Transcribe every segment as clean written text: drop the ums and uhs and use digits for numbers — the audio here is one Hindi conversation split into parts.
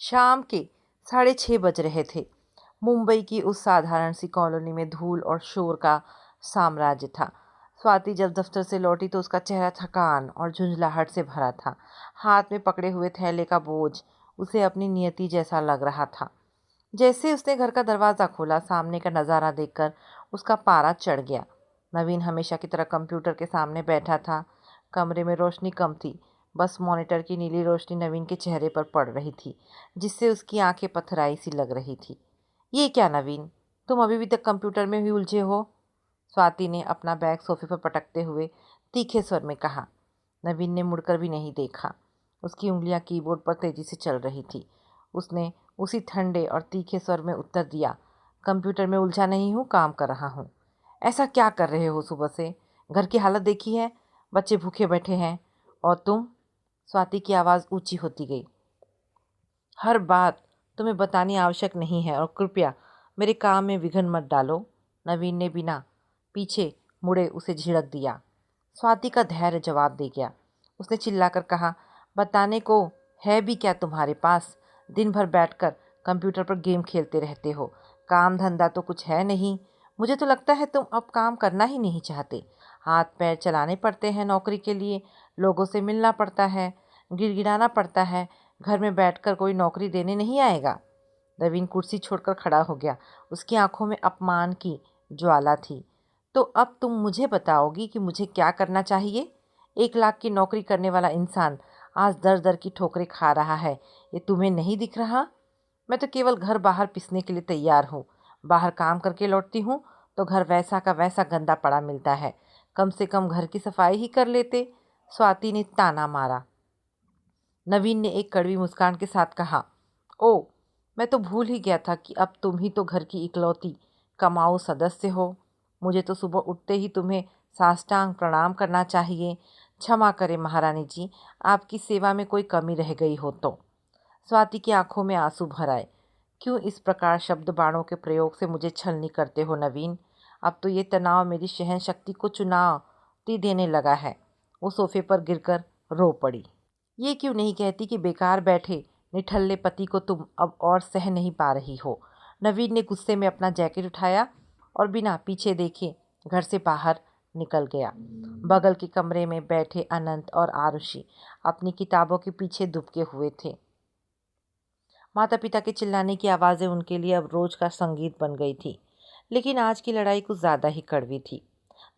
शाम के 6:30 बज रहे थे। मुंबई की उस साधारण सी कॉलोनी में धूल और शोर का साम्राज्य था। स्वाति जब दफ्तर से लौटी तो उसका चेहरा थकान और झुंझलाहट से भरा था। हाथ में पकड़े हुए थैले का बोझ उसे अपनी नियति जैसा लग रहा था। जैसे उसने घर का दरवाज़ा खोला, सामने का नज़ारा देखकर उसका पारा चढ़ गया। नवीन हमेशा की तरह कंप्यूटर के सामने बैठा था। कमरे में रोशनी कम थी, बस मॉनिटर की नीली रोशनी नवीन के चेहरे पर पड़ रही थी, जिससे उसकी आंखें पथराई सी लग रही थी। ये क्या नवीन, तुम अभी भी तक कंप्यूटर में ही उलझे हो? स्वाति ने अपना बैग सोफे पर पटकते हुए तीखे स्वर में कहा। नवीन ने मुड़कर भी नहीं देखा। उसकी उंगलियां कीबोर्ड पर तेजी से चल रही थी। उसने उसी ठंडे और तीखे स्वर में उत्तर दिया, कंप्यूटर में उलझा नहीं हूँ, काम कर रहा हूँ। ऐसा क्या कर रहे हो सुबह से? घर की हालत देखी है, बच्चे भूखे बैठे हैं और तुम? स्वाति की आवाज़ ऊंची होती गई। हर बात तुम्हें बतानी आवश्यक नहीं है और कृपया मेरे काम में विघ्न मत डालो। नवीन ने बिना पीछे मुड़े उसे झिड़क दिया। स्वाति का धैर्य जवाब दे गया। उसने चिल्लाकर कहा, बताने को है भी क्या तुम्हारे पास? दिन भर बैठकर कंप्यूटर पर गेम खेलते रहते हो, काम धंधा तो कुछ है नहीं। मुझे तो लगता है तुम अब काम करना ही नहीं चाहते। हाथ पैर चलाने पड़ते हैं नौकरी के लिए, लोगों से मिलना पड़ता है, गिड़गिड़ाना पड़ता है। घर में बैठकर कोई नौकरी देने नहीं आएगा। नवीन कुर्सी छोड़कर खड़ा हो गया। उसकी आंखों में अपमान की ज्वाला थी। तो अब तुम मुझे बताओगी कि मुझे क्या करना चाहिए? 1 लाख की नौकरी करने वाला इंसान आज दर दर की ठोकरें खा रहा है, ये तुम्हें नहीं दिख रहा? मैं तो केवल घर बाहर पिसने के लिए तैयार हूँ। बाहर काम करके लौटती हूँ तो घर वैसा का वैसा गंदा पड़ा मिलता है। कम से कम घर की सफाई ही कर लेते। स्वाति ने ताना मारा। नवीन ने एक कड़वी मुस्कान के साथ कहा, ओ, मैं तो भूल ही गया था कि अब तुम ही तो घर की इकलौती कमाऊ सदस्य हो। मुझे तो सुबह उठते ही तुम्हें साष्टांग प्रणाम करना चाहिए। क्षमा करें महारानी जी, आपकी सेवा में कोई कमी रह गई हो तो। स्वाति की आंखों में आंसू भर आए। क्यों इस प्रकार शब्द बाणों के प्रयोग से मुझे छलनी करते हो नवीन? अब तो ये तनाव मेरी सहन शक्ति को चुनौती देने लगा है। वो सोफे पर गिरकर रो पड़ी। ये क्यों नहीं कहती कि बेकार बैठे निठल्ले पति को तुम अब और सह नहीं पा रही हो? नवीन ने गुस्से में अपना जैकेट उठाया और बिना पीछे देखे घर से बाहर निकल गया। बगल के कमरे में बैठे अनंत और आरुषि अपनी किताबों के पीछे दुबके हुए थे। माता पिता के चिल्लाने की आवाज़ें उनके लिए अब रोज का संगीत बन गई थी। लेकिन आज की लड़ाई कुछ ज़्यादा ही कड़वी थी।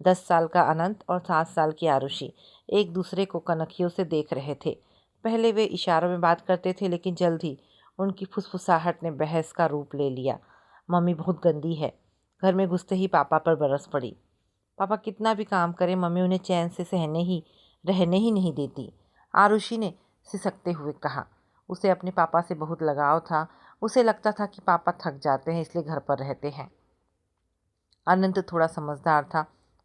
10 साल का अनंत और 7 साल की आरुषि एक दूसरे को कनखियों से देख रहे थे। पहले वे इशारों में बात करते थे, लेकिन जल्द ही उनकी फुसफुसाहट ने बहस का रूप ले लिया। मम्मी बहुत गंदी है। घर में घुसते ही पापा पर बरस पड़ी। पापा कितना भी काम करें, मम्मी उन्हें चैन से रहने ही नहीं देती। आरुषि ने सिसकते हुए कहा। उसे अपने पापा से बहुत लगाव था। उसे लगता था कि पापा थक जाते हैं, इसलिए घर पर रहते हैं। अनंत थोड़ा समझदार था।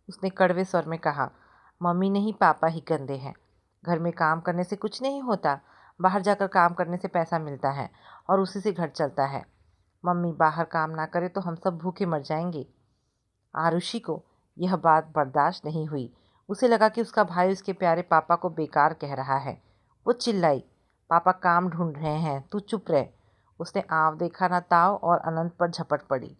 उसने कड़वे स्वर में कहा, मम्मी नहीं, पापा ही गंदे हैं। घर में काम करने से कुछ नहीं होता। बाहर जाकर काम करने से पैसा मिलता है और उसी से घर चलता है। मम्मी बाहर काम ना करे तो हम सब भूखे मर जाएंगे। आरुषि को यह बात बर्दाश्त नहीं हुई। उसे लगा कि उसका भाई उसके प्यारे पापा को बेकार कह रहा है। वो चिल्लाई, पापा काम ढूंढ रहे हैं, तू चुप रह। उसने आव देखा ना ताव और अनंत पर झपट पड़ी।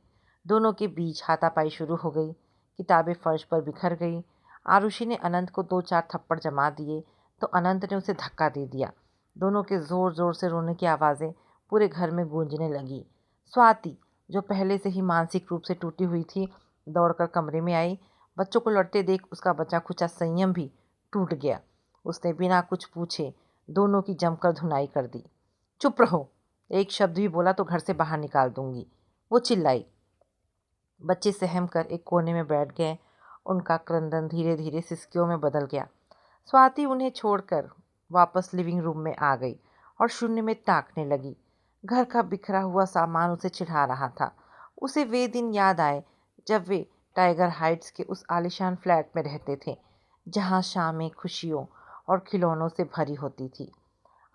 दोनों के बीच हाथापाई शुरू हो गई। किताबें फर्श पर बिखर गई। आरुषि ने अनंत को 2-4 थप्पड़ जमा दिए तो अनंत ने उसे धक्का दे दिया। दोनों के ज़ोर ज़ोर से रोने की आवाज़ें पूरे घर में गूंजने लगी। स्वाति, जो पहले से ही मानसिक रूप से टूटी हुई थी, दौड़कर कमरे में आई। बच्चों को लड़ते देख उसका बचा खुचा संयम भी टूट गया। उसने बिना कुछ पूछे दोनों की जमकर धुनाई कर दी। चुप रहो, एक शब्द भी बोला तो घर से बाहर निकाल दूंगी, वो चिल्लाई। बच्चे सहम कर एक कोने में बैठ गए। उनका क्रंदन धीरे धीरे सिसकियों में बदल गया। स्वाति उन्हें छोड़कर वापस लिविंग रूम में आ गई और शून्य में ताकने लगी। घर का बिखरा हुआ सामान उसे चिढ़ा रहा था। उसे वे दिन याद आए जब वे टाइगर हाइट्स के उस आलीशान फ्लैट में रहते थे, जहां शामें खुशियों और खिलौनों से भरी होती थी।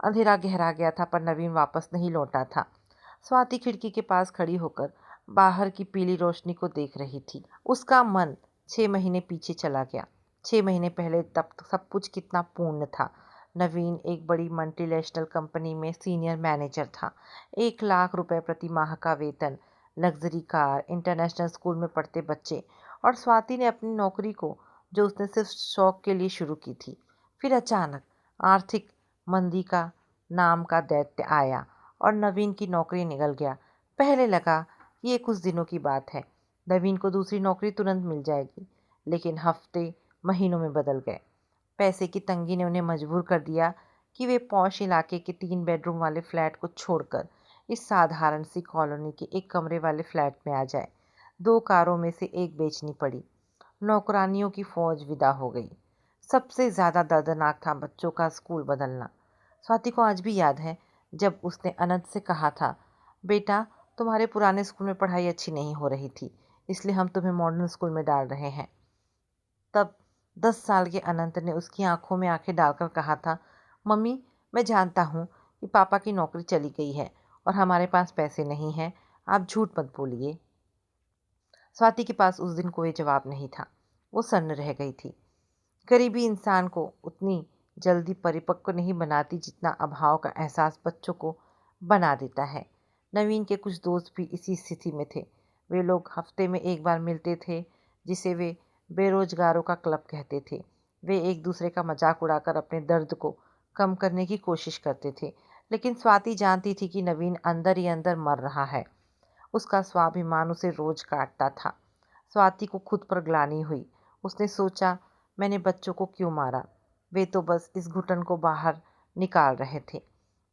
अंधेरा गहरा गया था पर नवीन वापस नहीं लौटा था। स्वाति खिड़की के पास खड़ी होकर बाहर की पीली रोशनी को देख रही थी। उसका मन 6 महीने पीछे चला गया। 6 महीने पहले तब तो सब कुछ कितना पूर्ण था। नवीन एक बड़ी मल्टीनेशनल कंपनी में सीनियर मैनेजर था। 1 लाख रुपए प्रति माह का वेतन, लग्जरी कार, इंटरनेशनल स्कूल में पढ़ते बच्चे। और स्वाति ने अपनी नौकरी को, जो उसने सिर्फ शौक के लिए शुरू की थी, फिर अचानक आर्थिक मंदी का नाम का दैत्य आया और नवीन की नौकरी निकल गया। पहले लगा कि ये कुछ दिनों की बात है, नवीन को दूसरी नौकरी तुरंत मिल जाएगी, लेकिन हफ्ते महीनों में बदल गए। पैसे की तंगी ने उन्हें मजबूर कर दिया कि वे पॉश इलाके के 3 बेडरूम वाले फ्लैट को छोड़कर इस साधारण सी कॉलोनी के 1 कमरे वाले फ्लैट में आ जाए। 2 कारों में से एक बेचनी पड़ी। नौकरानियों की फौज विदा हो गई। सबसे ज़्यादा दर्दनाक था बच्चों का स्कूल बदलना। स्वाति को आज भी याद है जब उसने अनंत से कहा था, बेटा तुम्हारे पुराने स्कूल में पढ़ाई अच्छी नहीं हो रही थी, इसलिए हम तुम्हें मॉडर्न स्कूल में डाल रहे हैं। तब 10 साल के अनंत ने उसकी आंखों में आंखें डालकर कहा था, मम्मी मैं जानता हूँ कि पापा की नौकरी चली गई है और हमारे पास पैसे नहीं हैं, आप झूठ मत बोलिए। स्वाति के पास उस दिन कोई जवाब नहीं था। वो सन्न रह गई थी। गरीबी इंसान को उतनी जल्दी परिपक्व नहीं बनाती जितना अभाव का एहसास बच्चों को बना देता है। नवीन के कुछ दोस्त भी इसी स्थिति में थे। वे लोग हफ्ते में एक बार मिलते थे, जिसे वे बेरोजगारों का क्लब कहते थे। वे एक दूसरे का मजाक उड़ाकर अपने दर्द को कम करने की कोशिश करते थे, लेकिन स्वाति जानती थी कि नवीन अंदर ही अंदर मर रहा है। उसका स्वाभिमान उसे रोज काटता था। स्वाति को खुद पर ग्लानि हुई। उसने सोचा, मैंने बच्चों को क्यों मारा? वे तो बस इस घुटन को बाहर निकाल रहे थे।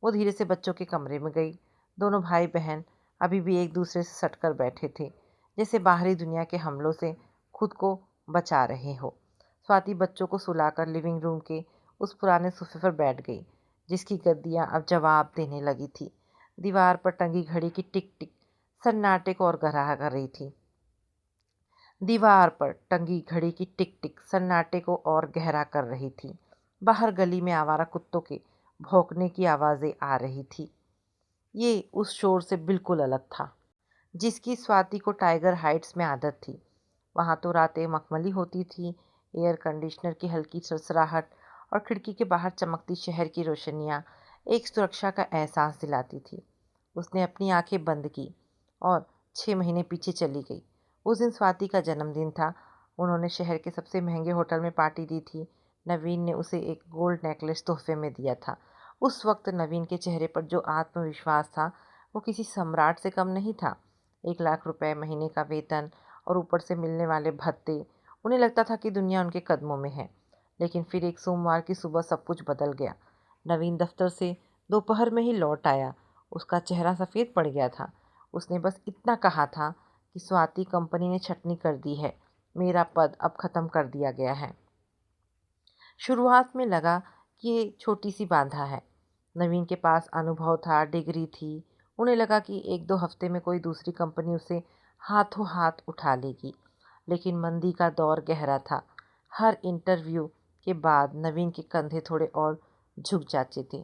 वो धीरे से बच्चों के कमरे में गई। दोनों भाई बहन अभी भी एक दूसरे से सटकर बैठे थे, जैसे बाहरी दुनिया के हमलों से खुद को बचा रहे हो। स्वाति बच्चों को सुलाकर लिविंग रूम के उस पुराने सोफे पर बैठ गई, जिसकी गद्दियां अब जवाब देने लगी थी। दीवार पर टंगी घड़ी की टिक टिक सन्नाटे को और गहरा कर रही थी। दीवार पर टंगी घड़ी की टिक टिक सन्नाटे को और गहरा कर रही थी। बाहर गली में आवारा कुत्तों के भौंकने की आवाज़ें आ रही थी। ये उस शोर से बिल्कुल अलग था जिसकी स्वाति को टाइगर हाइट्स में आदत थी। वहाँ तो रातें मखमली होती थी। एयर कंडीशनर की हल्की सरसराहट और खिड़की के बाहर चमकती शहर की रोशनियाँ एक सुरक्षा का एहसास दिलाती थी। उसने अपनी आंखें बंद की और 6 महीने पीछे चली गई। उस दिन स्वाति का जन्मदिन था। उन्होंने शहर के सबसे महंगे होटल में पार्टी दी थी। नवीन ने उसे एक गोल्ड नेकलेस तोहफे में दिया था। उस वक्त नवीन के चेहरे पर जो आत्मविश्वास था वो किसी सम्राट से कम नहीं था। 1 लाख रुपए महीने का वेतन और ऊपर से मिलने वाले भत्ते, उन्हें लगता था कि दुनिया उनके कदमों में है। लेकिन फिर एक सोमवार की सुबह सब कुछ बदल गया। नवीन दफ्तर से दोपहर में ही लौट आया। उसका चेहरा सफ़ेद पड़ गया था। उसने बस इतना कहा था कि स्वाति कंपनी ने छटनी कर दी है, मेरा पद अब ख़त्म कर दिया गया है। शुरुआत में लगा कि ये छोटी सी बाधा है। नवीन के पास अनुभव था, डिग्री थी। उन्हें लगा कि 1-2 हफ्ते में कोई दूसरी कंपनी उसे हाथों हाथ उठा लेगी। लेकिन मंदी का दौर गहरा था। हर इंटरव्यू के बाद नवीन के कंधे थोड़े और झुक जाते थे।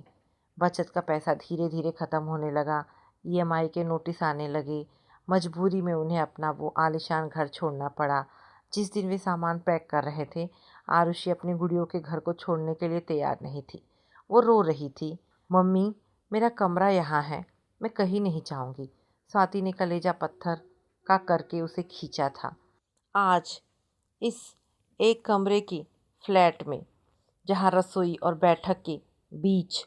बचत का पैसा धीरे धीरे ख़त्म होने लगा। ईएमआई के नोटिस आने लगे। मजबूरी में उन्हें अपना वो आलीशान घर छोड़ना पड़ा। जिस दिन वे सामान पैक कर रहे थे, आरुषि अपनी गुड़ियों के घर को छोड़ने के लिए तैयार नहीं थी। वो रो रही थी, मम्मी मेरा कमरा यहाँ है, मैं कहीं नहीं जाऊँगी। स्वाति ने कलेजा पत्थर का करके उसे खींचा था। आज इस एक कमरे की फ्लैट में, जहाँ रसोई और बैठक के बीच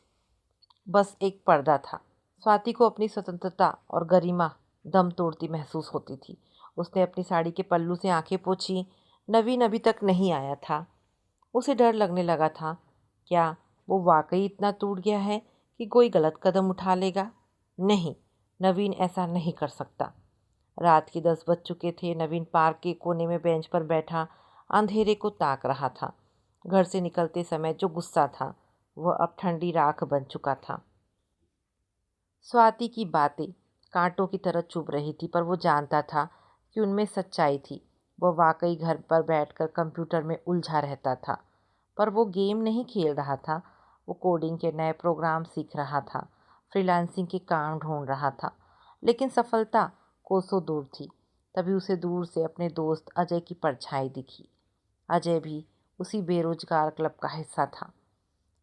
बस एक पर्दा था, स्वाति को अपनी स्वतंत्रता और गरिमा दम तोड़ती महसूस होती थी। उसने अपनी साड़ी के पल्लू से आंखें पोंछी। नवीन अभी तक नहीं आया था। उसे डर लगने लगा था, क्या वो वाकई इतना टूट गया है कि कोई गलत कदम उठा लेगा? नहीं, नवीन ऐसा नहीं कर सकता। रात के 10 बज चुके थे। नवीन पार्क के कोने में बेंच पर बैठा अंधेरे को ताक रहा था। घर से निकलते समय जो गुस्सा था वह अब ठंडी राख बन चुका था। स्वाति की बातें कांटों की तरह चुभ रही थी, पर वो जानता था कि उनमें सच्चाई थी। वह वाकई घर पर बैठकर कंप्यूटर में उलझा रहता था, पर वो गेम नहीं खेल रहा था। वो कोडिंग के नए प्रोग्राम सीख रहा था, फ्रीलांसिंग के काम ढूंढ रहा था। लेकिन सफलता कोसों दूर थी। तभी उसे दूर से अपने दोस्त अजय की परछाई दिखी। अजय भी उसी बेरोजगार क्लब का हिस्सा था।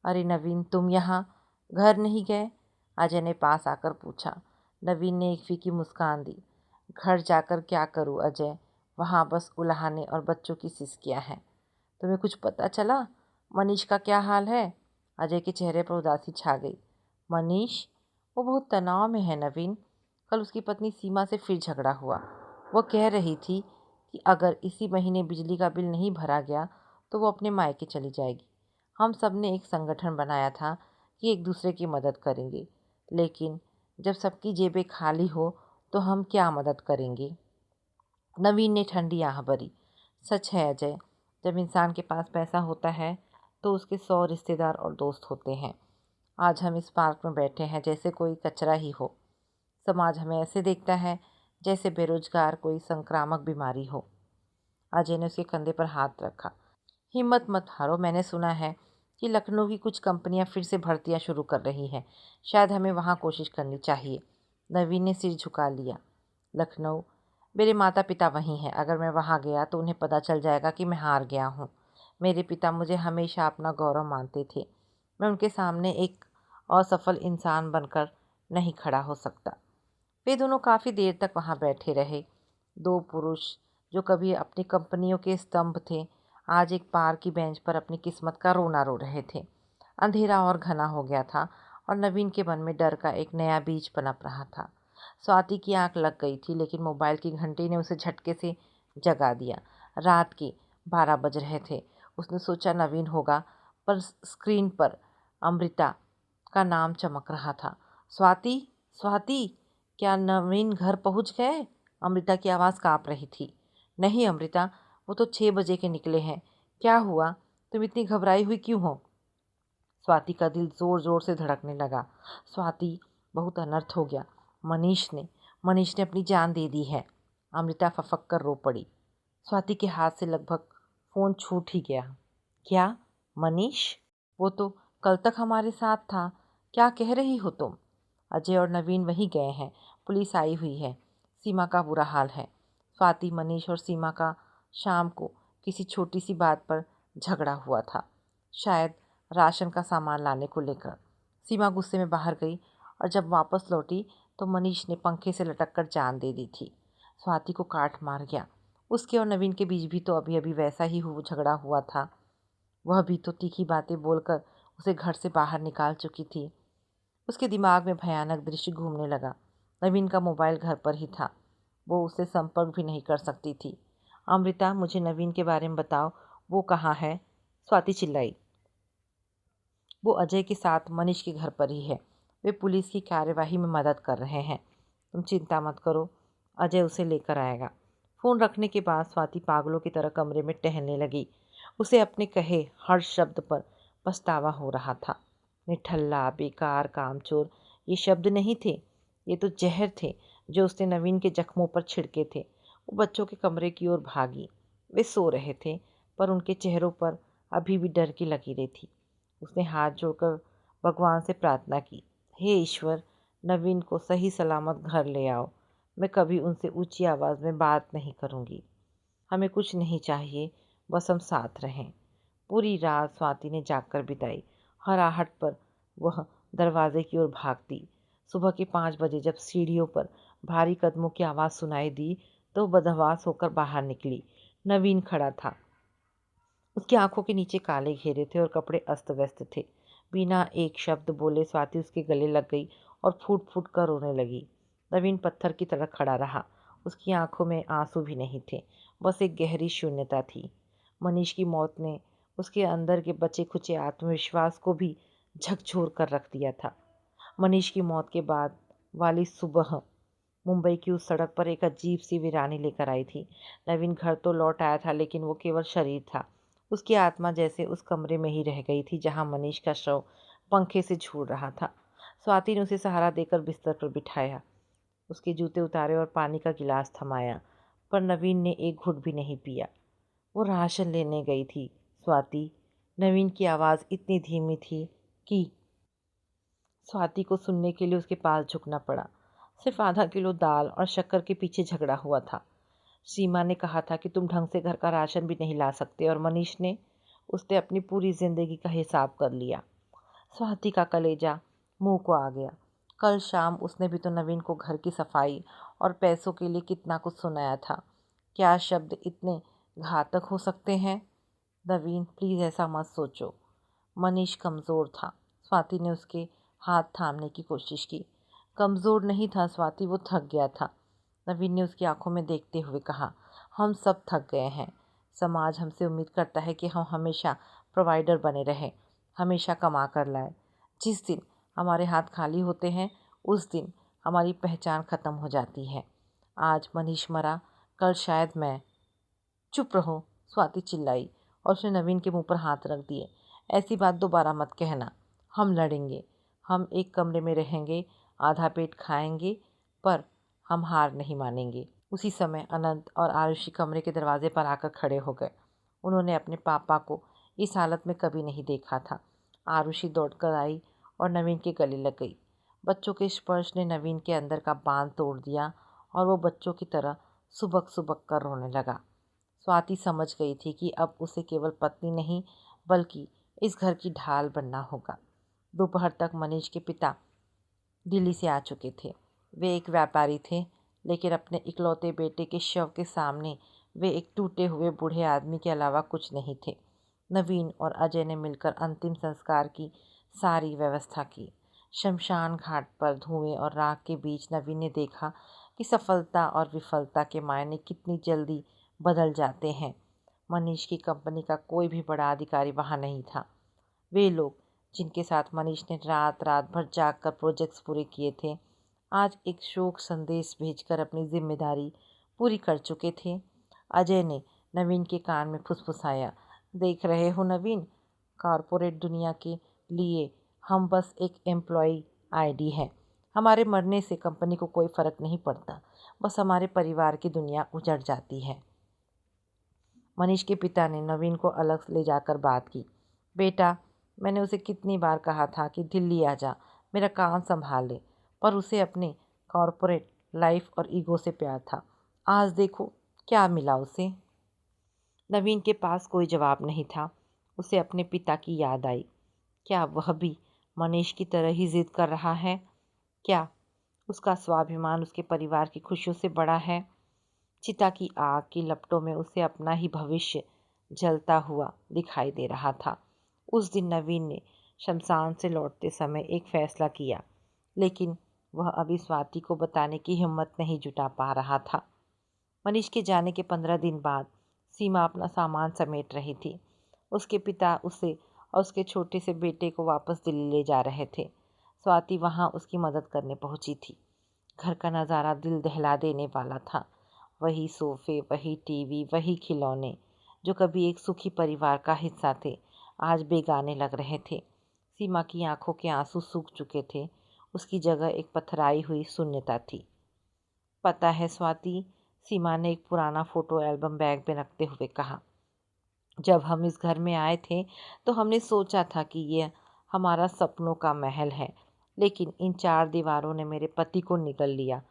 अरे नवीन, तुम यहाँ घर नहीं गए? अजय ने पास आकर पूछा। नवीन ने एक फीकी मुस्कान दी। घर जाकर क्या करूँ अजय, वहाँ बस उलाहने और बच्चों की सिसकियाँ हैं। तुम्हें कुछ पता चला? मनीष का क्या हाल है? अजय के चेहरे पर उदासी छा गई। मनीष? वो बहुत तनाव में है नवीन। कल उसकी पत्नी सीमा से फिर झगड़ा हुआ। वो कह रही थी कि अगर इसी महीने बिजली का बिल नहीं भरा गया तो वो अपने मायके चली जाएगी। हम सब ने एक संगठन बनाया था कि एक दूसरे की मदद करेंगे, लेकिन जब सबकी जेबें खाली हो तो हम क्या मदद करेंगे? नवीन ने ठंडी आह भरी। सच है अजय, जब इंसान के पास पैसा होता है तो उसके 100 रिश्तेदार और दोस्त होते हैं। आज हम इस पार्क में बैठे हैं जैसे कोई कचरा ही हो। समाज हमें ऐसे देखता है जैसे बेरोजगार कोई संक्रामक बीमारी हो। अजय ने उसके कंधे पर हाथ रखा। हिम्मत मत हारो, मैंने सुना है कि लखनऊ की कुछ कंपनियां फिर से भर्तियां शुरू कर रही हैं। शायद हमें वहां कोशिश करनी चाहिए। नवीन ने सिर झुका लिया। लखनऊ? मेरे माता पिता वहीं हैं। अगर मैं वहां गया तो उन्हें पता चल जाएगा कि मैं हार गया हूँ। मेरे पिता मुझे हमेशा अपना गौरव मानते थे। मैं उनके सामने एक असफल इंसान बनकर नहीं खड़ा हो सकता। वे दोनों काफ़ी देर तक वहाँ बैठे रहे। दो पुरुष जो कभी अपनी कंपनियों के स्तंभ थे, आज एक पार की बेंच पर अपनी किस्मत का रोना रो रहे थे। अंधेरा और घना हो गया था और नवीन के मन में डर का एक नया बीज पनप रहा था। स्वाति की आंख लग गई थी, लेकिन मोबाइल की घंटी ने उसे झटके से जगा दिया। रात के 12 बज रहे थे। उसने सोचा नवीन होगा, पर स्क्रीन पर अमृता का नाम चमक रहा था। स्वाति, स्वाति, क्या नवीन घर पहुंच गए? अमृता की आवाज़ कांप रही थी। नहीं अमृता, वो तो 6 बजे के निकले हैं। क्या हुआ? तुम इतनी घबराई हुई क्यों हो? स्वाति का दिल ज़ोर ज़ोर से धड़कने लगा। स्वाति, बहुत अनर्थ हो गया। मनीष ने अपनी जान दे दी है। अमृता फफक कर रो पड़ी। स्वाति के हाथ से लगभग फ़ोन छूट ही गया। क्या? मनीष? वो तो कल तक हमारे साथ था। क्या कह रही हो तुम? अजय और नवीन वहीं गए हैं। पुलिस आई हुई है। सीमा का बुरा हाल है। स्वाति, मनीष और सीमा का शाम को किसी छोटी सी बात पर झगड़ा हुआ था, शायद राशन का सामान लाने को लेकर। सीमा गुस्से में बाहर गई और जब वापस लौटी तो मनीष ने पंखे से लटक कर जान दे दी थी। स्वाति को काट मार गया। उसके और नवीन के बीच भी तो अभी अभी वैसा ही झगड़ा हुआ था। वह भी तो तीखी बातें बोलकर उसे घर से बाहर निकाल चुकी थी। उसके दिमाग में भयानक दृश्य घूमने लगा। नवीन का मोबाइल घर पर ही था। वो उससे संपर्क भी नहीं कर सकती थी। अमृता, मुझे नवीन के बारे में बताओ, वो कहाँ है? स्वाति चिल्लाई। वो अजय के साथ मनीष के घर पर ही है। वे पुलिस की कार्यवाही में मदद कर रहे हैं। तुम चिंता मत करो, अजय उसे लेकर आएगा। फ़ोन रखने के बाद स्वाति पागलों की तरह कमरे में टहलने लगी। उसे अपने कहे हर शब्द पर पछतावा हो रहा था। निठल्ला, बेकार, कामचोर, ये शब्द नहीं थे, ये तो जहर थे जो उसने नवीन के जख्मों पर छिड़के थे। वो बच्चों के कमरे की ओर भागी। वे सो रहे थे, पर उनके चेहरों पर अभी भी डर की लकीरें थी। उसने हाथ जोड़कर भगवान से प्रार्थना की, हे ईश्वर, नवीन को सही सलामत घर ले आओ। मैं कभी उनसे ऊंची आवाज़ में बात नहीं करूंगी। हमें कुछ नहीं चाहिए, बस हम साथ रहें। पूरी रात स्वाति ने जागकर बिताई। हर आहट पर वह दरवाजे की ओर भागती। सुबह के 5 बजे जब सीढ़ियों पर भारी कदमों की आवाज़ सुनाई दी तो बदहवास होकर बाहर निकली। नवीन खड़ा था। उसकी आंखों के नीचे काले घेरे थे और कपड़े अस्त व्यस्त थे। बिना एक शब्द बोले स्वाति उसके गले लग गई और फूट फूट कर रोने लगी। नवीन पत्थर की तरह खड़ा रहा। उसकी आंखों में आंसू भी नहीं थे, बस एक गहरी शून्यता थी। मनीष की मौत ने उसके अंदर के बचे खुचे आत्मविश्वास को भी झकझोर कर रख दिया था। मनीष की मौत के बाद वाली सुबह मुंबई की उस सड़क पर एक अजीब सी वीरानी लेकर आई थी। नवीन घर तो लौट आया था, लेकिन वो केवल शरीर था। उसकी आत्मा जैसे उस कमरे में ही रह गई थी जहां मनीष का शव पंखे से झूल रहा था। स्वाति ने उसे सहारा देकर बिस्तर पर बिठाया, उसके जूते उतारे और पानी का गिलास थमाया, पर नवीन ने एक घुट भी नहीं पिया। वो राशन लेने गई थी स्वाति। नवीन की आवाज़ इतनी धीमी थी कि स्वाति को सुनने के लिए उसके पास झुकना पड़ा। सिर्फ आधा किलो दाल और शक्कर के पीछे झगड़ा हुआ था। सीमा ने कहा था कि तुम ढंग से घर का राशन भी नहीं ला सकते, और मनीष ने, उसने अपनी पूरी जिंदगी का हिसाब कर लिया। स्वाति का कलेजा मुंह को आ गया। कल शाम उसने भी तो नवीन को घर की सफाई और पैसों के लिए कितना कुछ सुनाया था। क्या शब्द इतने घातक हो सकते हैं? नवीन, प्लीज़ ऐसा मत सोचो। मनीष कमज़ोर था। स्वाति ने उसके हाथ थामने की कोशिश की। कमज़ोर नहीं था स्वाति, वो थक गया था। नवीन ने उसकी आंखों में देखते हुए कहा, हम सब थक गए हैं। समाज हमसे उम्मीद करता है कि हम हमेशा प्रोवाइडर बने रहें, हमेशा कमा कर लाएं। जिस दिन हमारे हाथ खाली होते हैं उस दिन हमारी पहचान ख़त्म हो जाती है। आज मनीष मरा, कल शायद मैं। चुप रहो, स्वाति चिल्लाई और उसने नवीन के मुंह पर हाथ रख दिए। ऐसी बात दोबारा मत कहना। हम लड़ेंगे, हम एक कमरे में रहेंगे, आधा पेट खाएंगे, पर हम हार नहीं मानेंगे। उसी समय अनंत और आरुषि कमरे के दरवाजे पर आकर खड़े हो गए। उन्होंने अपने पापा को इस हालत में कभी नहीं देखा था। आरुषि दौड़कर आई और नवीन के गले लग गई। बच्चों के स्पर्श ने नवीन के अंदर का बांध तोड़ दिया और वो बच्चों की तरह सुबक सुबक कर रोने लगा। स्वाति समझ गई थी कि अब उसे केवल पत्नी नहीं बल्कि इस घर की ढाल बनना होगा। दोपहर तक मनीष के पिता दिल्ली से आ चुके थे। वे एक व्यापारी थे, लेकिन अपने इकलौते बेटे के शव के सामने वे एक टूटे हुए बूढ़े आदमी के अलावा कुछ नहीं थे। नवीन और अजय ने मिलकर अंतिम संस्कार की सारी व्यवस्था की। शमशान घाट पर धुएं और राख के बीच नवीन ने देखा कि सफलता और विफलता के मायने कितनी जल्दी बदल जाते हैं। मनीष की कंपनी का कोई भी बड़ा अधिकारी वहाँ नहीं था। वे लोग जिनके साथ मनीष ने रात रात भर जागकर प्रोजेक्ट्स पूरे किए थे, आज एक शोक संदेश भेजकर अपनी जिम्मेदारी पूरी कर चुके थे। अजय ने नवीन के कान में फुसफुसाया, देख रहे हो नवीन, कॉरपोरेट दुनिया के लिए हम बस एक एम्प्लॉय आईडी है। हमारे मरने से कंपनी को कोई फ़र्क नहीं पड़ता, बस हमारे परिवार की दुनिया उजड़ जाती है। मनीष के पिता ने नवीन को अलग ले जाकर बात की। बेटा, मैंने उसे कितनी बार कहा था कि दिल्ली आ जा, मेरा काम संभाल ले, पर उसे अपने कॉरपोरेट लाइफ और ईगो से प्यार था। आज देखो क्या मिला उसे। नवीन के पास कोई जवाब नहीं था। उसे अपने पिता की याद आई। क्या वह भी मनीष की तरह ही जिद कर रहा है? क्या उसका स्वाभिमान उसके परिवार की खुशियों से बड़ा है? चिता की आग की लपटों में उसे अपना ही भविष्य जलता हुआ दिखाई दे रहा था। उस दिन नवीन ने शमशान से लौटते समय एक फैसला किया, लेकिन वह अभी स्वाति को बताने की हिम्मत नहीं जुटा पा रहा था। मनीष के जाने के 15 दिन बाद सीमा अपना सामान समेट रही थी। उसके पिता उसे और उसके छोटे से बेटे को वापस दिल्ली ले जा रहे थे। स्वाति वहाँ उसकी मदद करने पहुँची थी। घर का नज़ारा दिल दहला देने वाला था। वही सोफ़े, वही टीवी, वही खिलौने जो कभी एक सुखी परिवार का हिस्सा थे, आज बेगाने लग रहे थे। सीमा की आंखों के आंसू सूख चुके थे। उसकी जगह एक पथराई हुई शून्यता थी। पता है स्वाति, सीमा ने एक पुराना फ़ोटो एल्बम बैग में रखते हुए कहा, जब हम इस घर में आए थे तो हमने सोचा था कि यह हमारा सपनों का महल है, लेकिन इन 4 दीवारों ने मेरे पति को निगल लिया।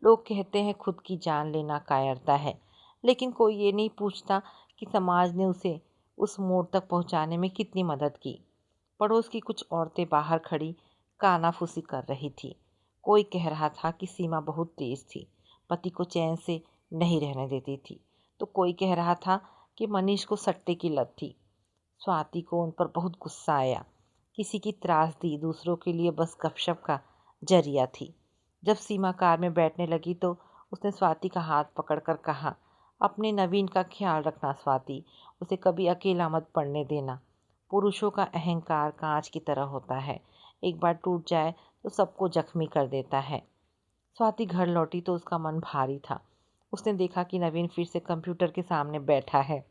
लोग कहते हैं खुद की जान लेना कायरता है, लेकिन कोई ये नहीं पूछता कि समाज ने उसे उस मोड़ तक पहुंचाने में कितनी मदद की। पड़ोस की कुछ औरतें बाहर खड़ी कानाफूसी कर रही थी। कोई कह रहा था कि सीमा बहुत तेज थी, पति को चैन से नहीं रहने देती थी, तो कोई कह रहा था कि मनीष को सट्टे की लत थी। स्वाति को उन पर बहुत गुस्सा आया। किसी की त्रासदी दूसरों के लिए बस गपशप का जरिया थी। जब सीमा कार में बैठने लगी तो उसने स्वाति का हाथ पकड़कर कहा, अपने नवीन का ख्याल रखना स्वाति, उसे कभी अकेला मत पड़ने देना। पुरुषों का अहंकार कांच की तरह होता है, एक बार टूट जाए तो सबको जख्मी कर देता है। स्वाति घर लौटी तो उसका मन भारी था। उसने देखा कि नवीन फिर से कंप्यूटर के सामने बैठा है,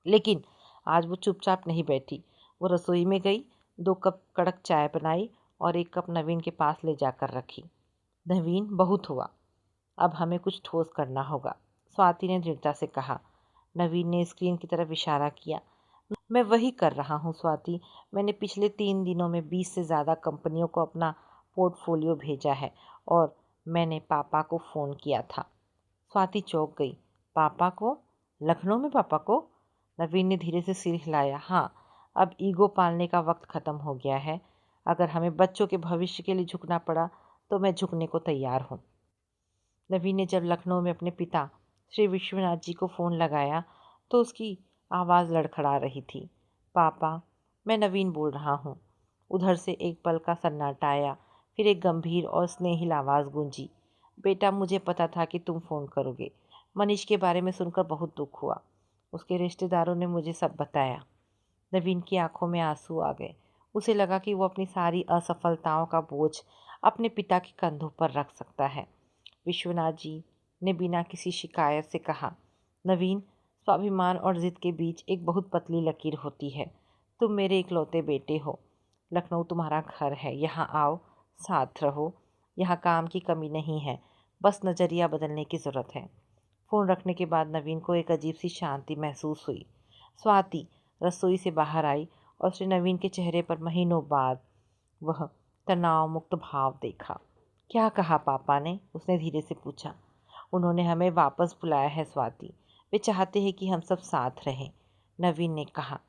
लेकिन आज वो चुपचाप नहीं बैठी। वो रसोई में गई, 2 कप कड़क चाय बनाई और 1 कप नवीन के पास ले जाकर रखी। नवीन, बहुत हुआ, अब हमें कुछ ठोस करना होगा, स्वाति ने दृढ़ता से कहा। नवीन ने स्क्रीन की तरफ इशारा किया। मैं वही कर रहा हूँ स्वाति, मैंने पिछले 3 दिनों में 20 से ज़्यादा कंपनियों को अपना पोर्टफोलियो भेजा है और मैंने पापा को फ़ोन किया था। स्वाति चौंक गई। पापा को? लखनऊ में पापा को? नवीन ने धीरे से सिर हिलाया। हाँ, अब ईगो पालने का वक्त ख़त्म हो गया है। अगर हमें बच्चों के भविष्य के लिए झुकना पड़ा तो मैं झुकने को तैयार हूँ। नवीन ने जब लखनऊ में अपने पिता श्री विश्वनाथ जी को फ़ोन लगाया तो उसकी आवाज़ लड़खड़ा रही थी। पापा, मैं नवीन बोल रहा हूँ। उधर से एक पल का सन्नाटा आया, फिर एक गंभीर और स्नेहिल आवाज़ गूंजी। बेटा, मुझे पता था कि तुम फ़ोन करोगे। मनीष के बारे में सुनकर बहुत दुख हुआ। उसके रिश्तेदारों ने मुझे सब बताया। नवीन की आंखों में आंसू आ गए। उसे लगा कि वो अपनी सारी असफलताओं का बोझ अपने पिता के कंधों पर रख सकता है। विश्वनाथ जी ने बिना किसी शिकायत से कहा, नवीन, स्वाभिमान और जिद के बीच एक बहुत पतली लकीर होती है। तुम मेरे इकलौते बेटे हो। लखनऊ तुम्हारा घर है, यहाँ आओ, साथ रहो। यहाँ काम की कमी नहीं है, बस नज़रिया बदलने की ज़रूरत है। फ़ोन रखने के बाद नवीन को एक अजीब सी शांति महसूस हुई। स्वाति रसोई से बाहर आई और उसने नवीन के चेहरे पर महीनों बाद वह तनाव मुक्त भाव देखा। क्या कहा पापा ने? उसने धीरे से पूछा। उन्होंने हमें वापस बुलाया है स्वाति। वे चाहते हैं कि हम सब साथ रहें, नवीन ने कहा।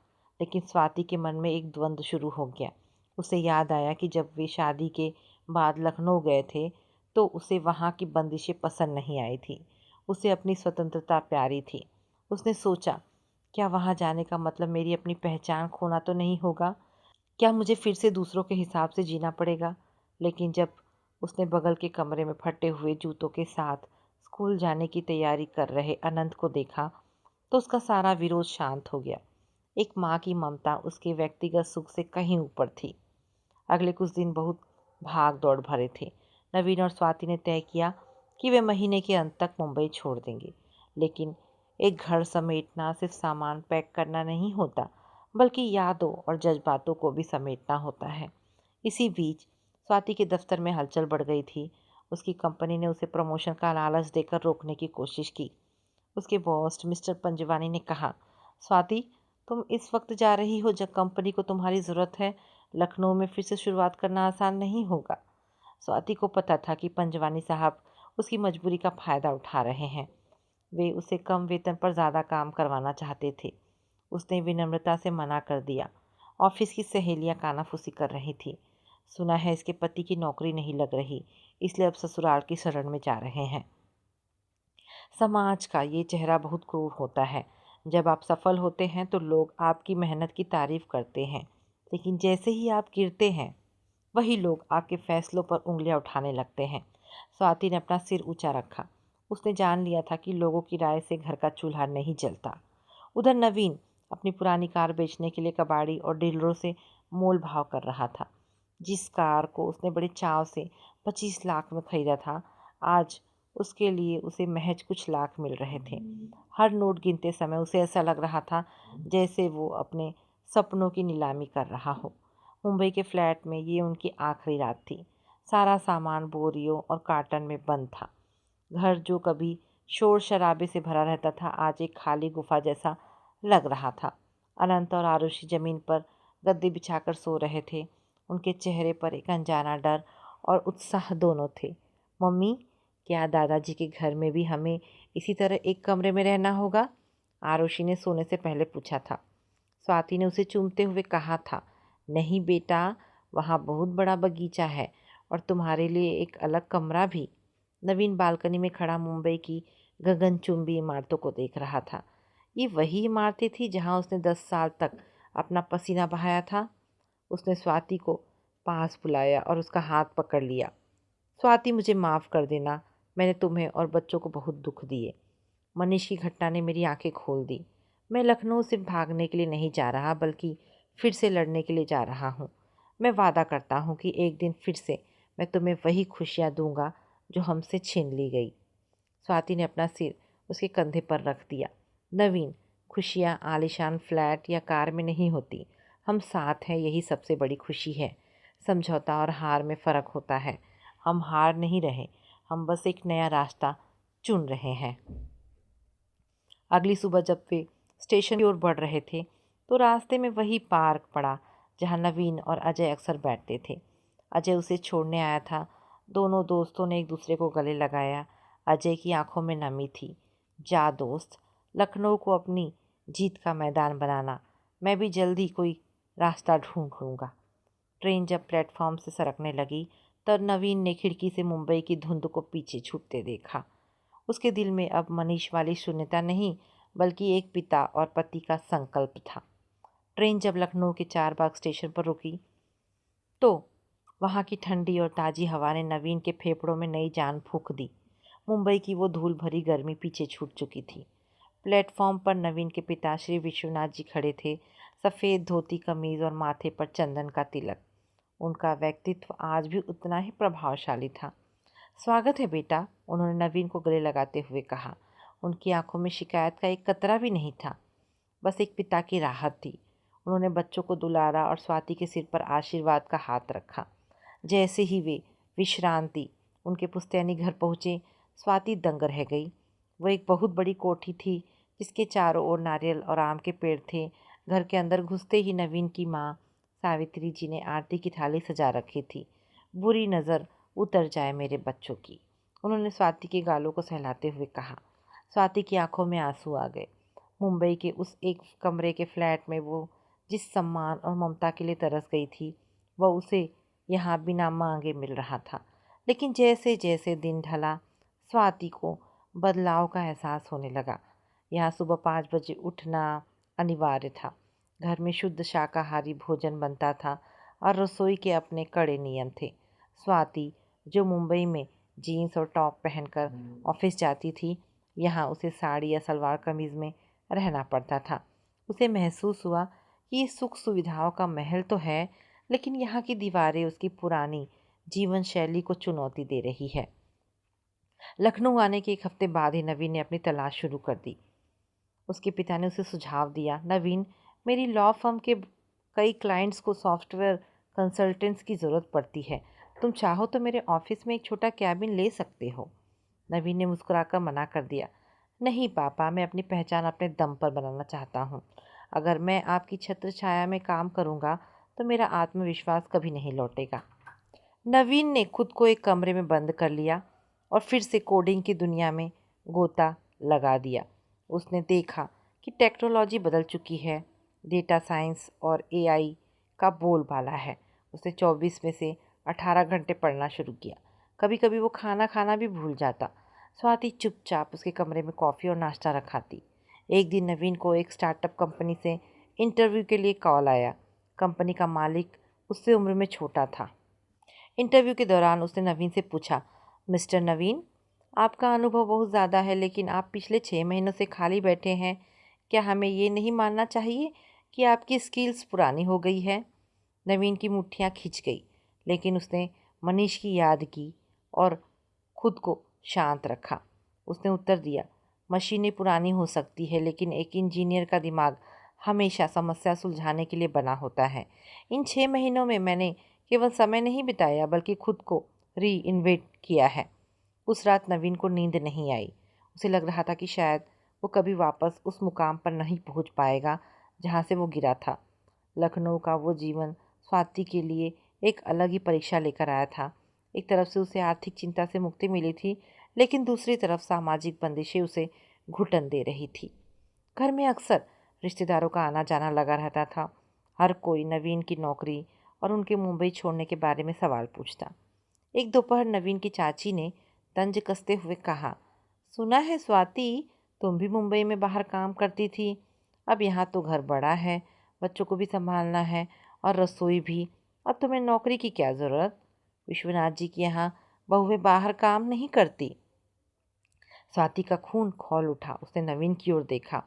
लेकिन स्वाति के मन में एक द्वंद्व शुरू हो गया। उसे याद आया कि जब वे शादी के बाद लखनऊ गए थे तो उसे वहाँ की बंदिशें पसंद नहीं आई थी। उसे अपनी स्वतंत्रता प्यारी थी। उसने सोचा, क्या वहाँ जाने का मतलब मेरी अपनी पहचान खोना तो नहीं होगा? क्या मुझे फिर से दूसरों के हिसाब से जीना पड़ेगा? लेकिन जब उसने बगल के कमरे में फटे हुए जूतों के साथ स्कूल जाने की तैयारी कर रहे अनंत को देखा तो उसका सारा विरोध शांत हो गया। एक माँ की ममता उसके व्यक्तिगत सुख से कहीं ऊपर थी। अगले कुछ दिन बहुत भाग दौड़ भरे थे। नवीन और स्वाति ने तय किया कि वे महीने के अंत तक मुंबई छोड़ देंगे। लेकिन एक घर समेटना सिर्फ सामान पैक करना नहीं होता, बल्कि यादों और जज्बातों को भी समेटना होता है। इसी बीच स्वाति के दफ्तर में हलचल बढ़ गई थी। उसकी कंपनी ने उसे प्रमोशन का लालच देकर रोकने की कोशिश की। उसके बॉस मिस्टर पंजवानी ने कहा, स्वाति, तुम इस वक्त जा रही हो जब कंपनी को तुम्हारी ज़रूरत है। लखनऊ में फिर से शुरुआत करना आसान नहीं होगा। स्वाति को पता था कि पंजवानी साहब उसकी मजबूरी का फ़ायदा उठा रहे हैं। वे उसे कम वेतन पर ज़्यादा काम करवाना चाहते थे। उसने विनम्रता से मना कर दिया। ऑफिस की सहेलियां कानाफूसी कर रही थी। सुना है इसके पति की नौकरी नहीं लग रही, इसलिए अब ससुराल की शरण में जा रहे हैं। समाज का ये चेहरा बहुत क्रूर होता है। जब आप सफल होते हैं तो लोग आपकी मेहनत की तारीफ करते हैं, लेकिन जैसे ही आप गिरते हैं वही लोग आपके फैसलों पर उंगलियां उठाने लगते हैं। स्वाति ने अपना सिर ऊंचा रखा। उसने जान लिया था कि लोगों की राय से घर का चूल्हा नहीं जलता। उधर नवीन अपनी पुरानी कार बेचने के लिए कबाड़ी और डीलरों से मोल भाव कर रहा था। जिस कार को उसने बड़े चाव से 25 लाख में खरीदा था, आज उसके लिए उसे महज कुछ लाख मिल रहे थे। हर नोट गिनते समय उसे ऐसा लग रहा था जैसे वो अपने सपनों की नीलामी कर रहा हो। मुंबई के फ्लैट में ये उनकी आखिरी रात थी। सारा सामान बोरियों और कार्टन में बंद था। घर जो कभी शोर शराबे से भरा रहता था, आज एक खाली गुफा जैसा लग रहा था। अनंत और आरुषि जमीन पर गद्दे बिछाकर सो रहे थे। उनके चेहरे पर एक अनजाना डर और उत्साह दोनों थे। मम्मी, क्या दादाजी के घर में भी हमें इसी तरह एक कमरे में रहना होगा? आरुषि ने सोने से पहले पूछा था। स्वाति ने उसे चूमते हुए कहा था, नहीं बेटा, वहाँ बहुत बड़ा बगीचा है और तुम्हारे लिए एक अलग कमरा भी। नवीन बालकनी में खड़ा मुंबई की गगनचुंबी इमारतों को देख रहा था। ये वही इमारतें थी जहाँ उसने 10 साल तक अपना पसीना बहाया था। उसने स्वाति को पास बुलाया और उसका हाथ पकड़ लिया। स्वाति, मुझे माफ़ कर देना, मैंने तुम्हें और बच्चों को बहुत दुख दिए। मनीष की घटना ने मेरी आंखें खोल दी। मैं लखनऊ से भागने के लिए नहीं जा रहा, बल्कि फिर से लड़ने के लिए जा रहा हूँ। मैं वादा करता हूँ कि एक दिन फिर से मैं तुम्हें वही खुशियाँ दूंगा जो हमसे छीन ली गई। स्वाति ने अपना सिर उसके कंधे पर रख दिया। नवीन, खुशियाँ आलीशान फ्लैट या कार में नहीं होती। हम साथ हैं, यही सबसे बड़ी खुशी है। समझौता और हार में फ़र्क होता है। हम हार नहीं रहे, हम बस एक नया रास्ता चुन रहे हैं। अगली सुबह जब वे स्टेशन की ओर बढ़ रहे थे तो रास्ते में वही पार्क पड़ा जहाँ नवीन और अजय अक्सर बैठते थे। अजय उसे छोड़ने आया था। दोनों दोस्तों ने एक दूसरे को गले लगाया। अजय की आंखों में नमी थी। जा दोस्त, लखनऊ को अपनी जीत का मैदान बनाना। मैं भी जल्दी कोई रास्ता ढूंढ लूँगा। ट्रेन जब प्लेटफॉर्म से सरकने लगी तब नवीन ने खिड़की से मुंबई की धुंध को पीछे छूटते देखा। उसके दिल में अब मनीष वाली शून्यता नहीं, बल्कि एक पिता और पति का संकल्प था। ट्रेन जब लखनऊ के चारबाग स्टेशन पर रुकी तो वहाँ की ठंडी और ताज़ी हवा ने नवीन के फेफड़ों में नई जान फूंक दी। मुंबई की वो धूल भरी गर्मी पीछे छूट चुकी थी। प्लेटफॉर्म पर नवीन के पिता श्री विश्वनाथ जी खड़े थे, सफ़ेद धोती कमीज और माथे पर चंदन का तिलक। उनका व्यक्तित्व आज भी उतना ही प्रभावशाली था। स्वागत है बेटा, उन्होंने नवीन को गले लगाते हुए कहा। उनकी आंखों में शिकायत का एक कतरा भी नहीं था, बस एक पिता की राहत थी। उन्होंने बच्चों को दुलारा और स्वाति के सिर पर आशीर्वाद का हाथ रखा। जैसे ही वे विश्रांति उनके पुश्तैनी घर पहुँचे, स्वाति दंग रह गई। वो एक बहुत बड़ी कोठी थी जिसके चारों ओर नारियल और आम के पेड़ थे। घर के अंदर घुसते ही नवीन की माँ सावित्री जी ने आरती की थाली सजा रखी थी। बुरी नज़र उतर जाए मेरे बच्चों की, उन्होंने स्वाति के गालों को सहलाते हुए कहा। स्वाति की आंखों में आंसू आ गए। मुंबई के उस एक कमरे के फ्लैट में वो जिस सम्मान और ममता के लिए तरस गई थी, वह उसे यहाँ बिना मांगे मिल रहा था। लेकिन जैसे जैसे दिन ढला, स्वाति को बदलाव का एहसास होने लगा। यहाँ सुबह 5 बजे उठना अनिवार्य था। घर में शुद्ध शाकाहारी भोजन बनता था और रसोई के अपने कड़े नियम थे। स्वाति, जो मुंबई में जीन्स और टॉप पहनकर ऑफिस जाती थी, यहाँ उसे साड़ी या सलवार कमीज़ में रहना पड़ता था। उसे महसूस हुआ कि ये सुख सुविधाओं का महल तो है, लेकिन यहाँ की दीवारें उसकी पुरानी जीवन शैली को चुनौती दे रही है। लखनऊ आने के 1 हफ्ते बाद ही नवीन ने अपनी तलाश शुरू कर दी। उसके पिता ने उसे सुझाव दिया, नवीन, मेरी लॉ फर्म के कई क्लाइंट्स को सॉफ्टवेयर कंसल्टेंट्स की ज़रूरत पड़ती है। तुम चाहो तो मेरे ऑफिस में एक छोटा कैबिन ले सकते हो। नवीन ने मुस्कुराकर मना कर दिया। नहीं पापा, मैं अपनी पहचान अपने दम पर बनाना चाहता हूँ। अगर मैं आपकी छत्र छाया में काम करूँगा तो मेरा आत्मविश्वास कभी नहीं लौटेगा। नवीन ने खुद को एक कमरे में बंद कर लिया और फिर से कोडिंग की दुनिया में गोता लगा दिया। उसने देखा कि टेक्नोलॉजी बदल चुकी है, डेटा साइंस और एआई का बोलबाला है। उसने 24 में से 18 घंटे पढ़ना शुरू किया। कभी कभी वो खाना खाना भी भूल जाता। स्वाति चुपचाप उसके कमरे में कॉफ़ी और नाश्ता रखाती। एक दिन नवीन को एक स्टार्टअप कंपनी से इंटरव्यू के लिए कॉल आया। कंपनी का मालिक उससे उम्र में छोटा था। इंटरव्यू के दौरान उसने नवीन से पूछा, मिस्टर नवीन, आपका अनुभव बहुत ज़्यादा है, लेकिन आप पिछले 6 महीनों से खाली बैठे हैं। क्या हमें ये नहीं मानना चाहिए कि आपकी स्किल्स पुरानी हो गई है? नवीन की मुट्ठियाँ खिंच गई, लेकिन उसने मनीष की याद की और खुद को शांत रखा। उसने उत्तर दिया, मशीनें पुरानी हो सकती है, लेकिन एक इंजीनियर का दिमाग हमेशा समस्या सुलझाने के लिए बना होता है। इन 6 महीनों में मैंने केवल समय नहीं बिताया, बल्कि खुद को री इन्वेंट किया है। उस रात नवीन को नींद नहीं आई। उसे लग रहा था कि शायद वो कभी वापस उस मुकाम पर नहीं पहुंच पाएगा जहां से वो गिरा था। लखनऊ का वो जीवन स्वाति के लिए एक अलग ही परीक्षा लेकर आया था। एक तरफ से उसे आर्थिक चिंता से मुक्ति मिली थी, लेकिन दूसरी तरफ सामाजिक बंदिशें उसे घुटन दे रही थी। घर में अक्सर रिश्तेदारों का आना जाना लगा रहता था। हर कोई नवीन की नौकरी और उनके मुंबई छोड़ने के बारे में सवाल पूछता। एक दोपहर नवीन की चाची ने तंज कसते हुए कहा, सुना है स्वाति, तुम भी मुंबई में बाहर काम करती थी। अब यहाँ तो घर बड़ा है, बच्चों को भी संभालना है और रसोई भी। अब तुम्हें नौकरी की क्या ज़रूरत? विश्वनाथ जी के यहाँ बहुएं बाहर काम नहीं करती। स्वाति का खून खौल उठा। उसने नवीन की ओर देखा,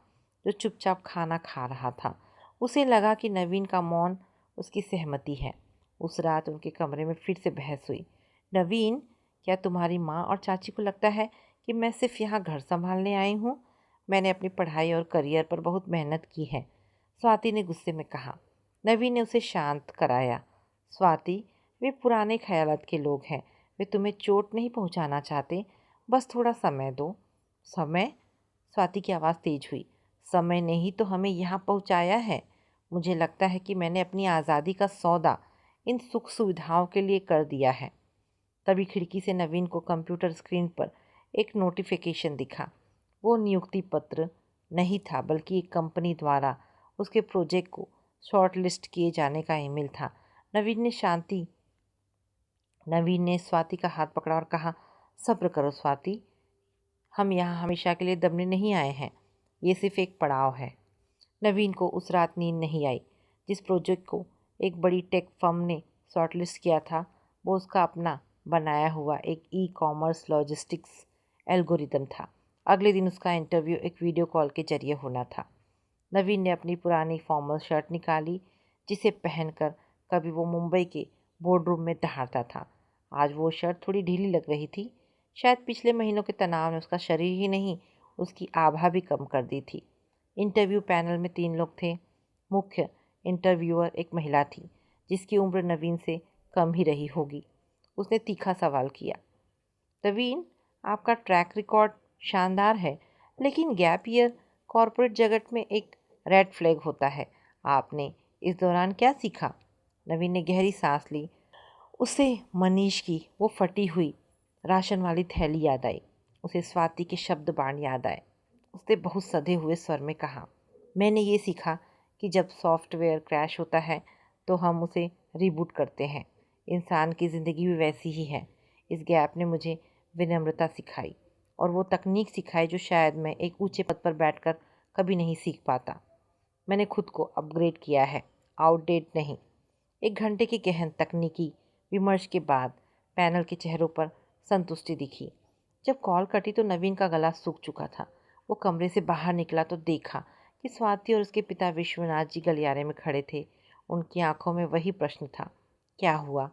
जो चुपचाप खाना खा रहा था। उसे लगा कि नवीन का मौन उसकी सहमति है। उस रात उनके कमरे में फिर से बहस हुई। नवीन, क्या तुम्हारी माँ और चाची को लगता है कि मैं सिर्फ यहाँ घर संभालने आई हूँ? मैंने अपनी पढ़ाई और करियर पर बहुत मेहनत की है, स्वाति ने गुस्से में कहा। नवीन ने उसे शांत कराया। स्वाति, वे पुराने ख्यालात के लोग हैं। वे तुम्हें चोट नहीं पहुँचाना चाहते, बस थोड़ा समय दो। समय? स्वाति की आवाज़ तेज हुई। समय ने ही तो हमें यहाँ पहुँचाया है। मुझे लगता है कि मैंने अपनी आज़ादी का सौदा इन सुख सुविधाओं के लिए कर दिया है। तभी खिड़की से नवीन को कंप्यूटर स्क्रीन पर एक नोटिफिकेशन दिखा। वो नियुक्ति पत्र नहीं था, बल्कि एक कंपनी द्वारा उसके प्रोजेक्ट को शॉर्ट लिस्ट किए जाने का ईमेल था। नवीन ने शांति नवीन ने स्वाति का हाथ पकड़ा और कहा, सब्र करो स्वाति, हम यहाँ हमेशा के लिए दबने नहीं आए हैं, ये सिर्फ एक पड़ाव है। नवीन को उस रात नींद नहीं आई। जिस प्रोजेक्ट को एक बड़ी टेक फर्म ने शॉर्टलिस्ट किया था, वो उसका अपना बनाया हुआ एक ई कॉमर्स लॉजिस्टिक्स एल्गोरिदम था। अगले दिन उसका इंटरव्यू एक वीडियो कॉल के जरिए होना था। नवीन ने अपनी पुरानी फॉर्मल शर्ट निकाली, जिसे पहनकर कभी वो मुंबई के बोर्ड रूम में दहाड़ता था। आज वो शर्ट थोड़ी ढीली लग रही थी। शायद पिछले महीनों के तनाव ने उसका शरीर ही नहीं, उसकी आभा भी कम कर दी थी। इंटरव्यू पैनल में 3 लोग थे। मुख्य इंटरव्यूअर एक महिला थी, जिसकी उम्र नवीन से कम ही रही होगी। उसने तीखा सवाल किया, नवीन, आपका ट्रैक रिकॉर्ड शानदार है, लेकिन गैप ईयर कॉरपोरेट जगत में एक रेड फ्लैग होता है। आपने इस दौरान क्या सीखा? नवीन ने गहरी सांस ली। उसे मनीष की वो फटी हुई राशन वाली थैली याद आई। उसे स्वाति के शब्द बाण याद आए। उसने बहुत सधे हुए स्वर में कहा, मैंने ये सीखा कि जब सॉफ्टवेयर क्रैश होता है तो हम उसे रिबूट करते हैं। इंसान की ज़िंदगी भी वैसी ही है। इस गैप ने मुझे विनम्रता सिखाई और वो तकनीक सिखाई जो शायद मैं एक ऊंचे पद पर बैठकर कभी नहीं सीख पाता। मैंने खुद को अपग्रेड किया है, आउटडेट नहीं। 1 घंटे के गहन तकनीकी विमर्श के बाद पैनल के चेहरों पर संतुष्टि दिखी। जब कॉल कटी तो नवीन का गला सूख चुका था। वो कमरे से बाहर निकला तो देखा कि स्वाति और उसके पिता विश्वनाथ जी गलियारे में खड़े थे। उनकी आंखों में वही प्रश्न था, क्या हुआ?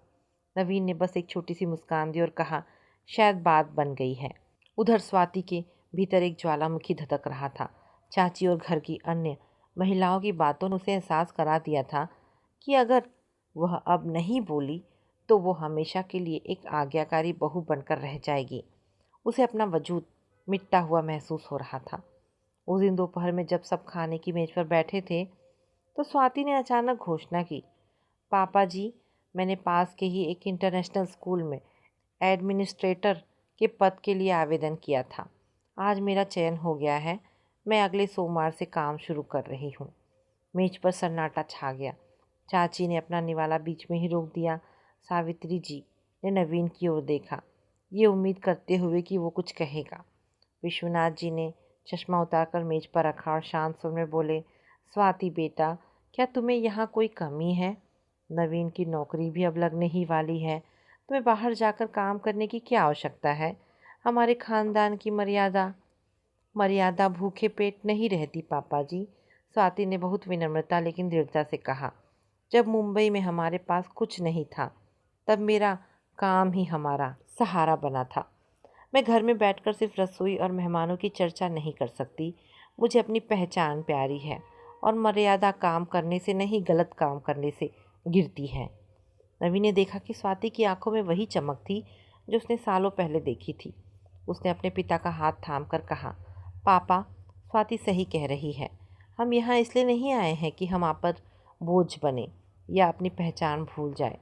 नवीन ने बस एक छोटी सी मुस्कान दी और कहा, शायद बात बन गई है। उधर स्वाति के भीतर एक ज्वालामुखी धधक रहा था। चाची और घर की अन्य महिलाओं की बातों ने उसे एहसास करा दिया था कि अगर वह अब नहीं बोली तो वो हमेशा के लिए एक आज्ञाकारी बहू बनकर रह जाएगी। उसे अपना वजूद मिटता हुआ महसूस हो रहा था। उस दिन दोपहर में जब सब खाने की मेज पर बैठे थे तो स्वाति ने अचानक घोषणा की, पापा जी, मैंने पास के ही एक इंटरनेशनल स्कूल में एडमिनिस्ट्रेटर के पद के लिए आवेदन किया था। आज मेरा चयन हो गया है। मैं अगले सोमवार से काम शुरू कर रही हूँ। मेज पर सन्नाटा छा गया। चाची ने अपना निवाला बीच में ही रोक दिया। सावित्री जी ने नवीन की ओर देखा, ये उम्मीद करते हुए कि वो कुछ कहेगा। विश्वनाथ जी ने चश्मा उतारकर मेज पर रखा और शांत स्वर में बोले, स्वाति बेटा, क्या तुम्हें यहाँ कोई कमी है? नवीन की नौकरी भी अब लगने ही वाली है। तुम्हें बाहर जाकर काम करने की क्या आवश्यकता है? हमारे खानदान की मर्यादा मर्यादा भूखे पेट नहीं रहती पापा जी। स्वाति ने बहुत विनम्रता लेकिन दृढ़ता से कहा, जब मुंबई में हमारे पास कुछ नहीं था तब मेरा काम ही हमारा सहारा बना था। मैं घर में बैठकर सिर्फ रसोई और मेहमानों की चर्चा नहीं कर सकती। मुझे अपनी पहचान प्यारी है और मर्यादा काम करने से नहीं, गलत काम करने से गिरती है। नवीन ने देखा कि स्वाति की आंखों में वही चमक थी जो उसने सालों पहले देखी थी। उसने अपने पिता का हाथ थामकर कहा, पापा, स्वाति सही कह रही है। हम यहाँ इसलिए नहीं आए हैं कि हम आप पर बोझ बने या अपनी पहचान भूल जाए।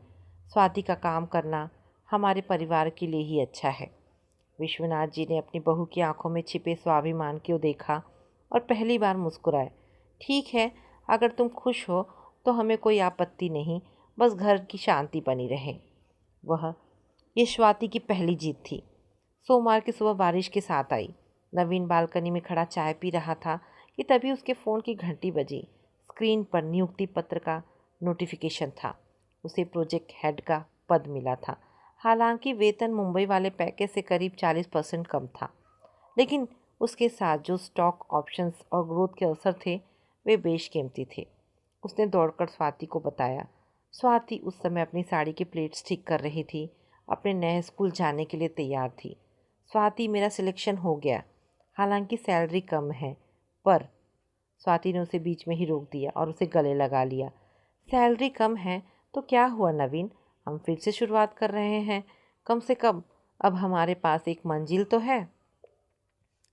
स्वाति का काम करना हमारे परिवार के लिए ही अच्छा है। विश्वनाथ जी ने अपनी बहू की आंखों में छिपे स्वाभिमान को देखा और पहली बार मुस्कुराए। ठीक है, अगर तुम खुश हो तो हमें कोई आपत्ति नहीं, बस घर की शांति बनी रहे। वह ये स्वाति की पहली जीत थी। सोमवार की सुबह बारिश के साथ आई। नवीन बालकनी में खड़ा चाय पी रहा था कि तभी उसके फ़ोन की घंटी बजी। स्क्रीन पर नियुक्ति पत्र का नोटिफिकेशन था। उसे प्रोजेक्ट हेड का पद मिला था। हालांकि वेतन मुंबई वाले पैकेज से करीब 40% कम था, लेकिन उसके साथ जो स्टॉक ऑप्शंस और ग्रोथ के अवसर थे वे बेशकीमती थे। उसने दौड़कर स्वाति को बताया। स्वाति उस समय अपनी साड़ी के प्लेट्स ठीक कर रही थी, अपने नए स्कूल जाने के लिए तैयार थी। स्वाति, मेरा सिलेक्शन हो गया, हालांकि सैलरी कम है, पर स्वाति ने उसे बीच में ही रोक दिया और उसे गले लगा लिया। सैलरी कम है तो क्या हुआ नवीन, हम फिर से शुरुआत कर रहे हैं। कम से कम अब हमारे पास एक मंजिल तो है।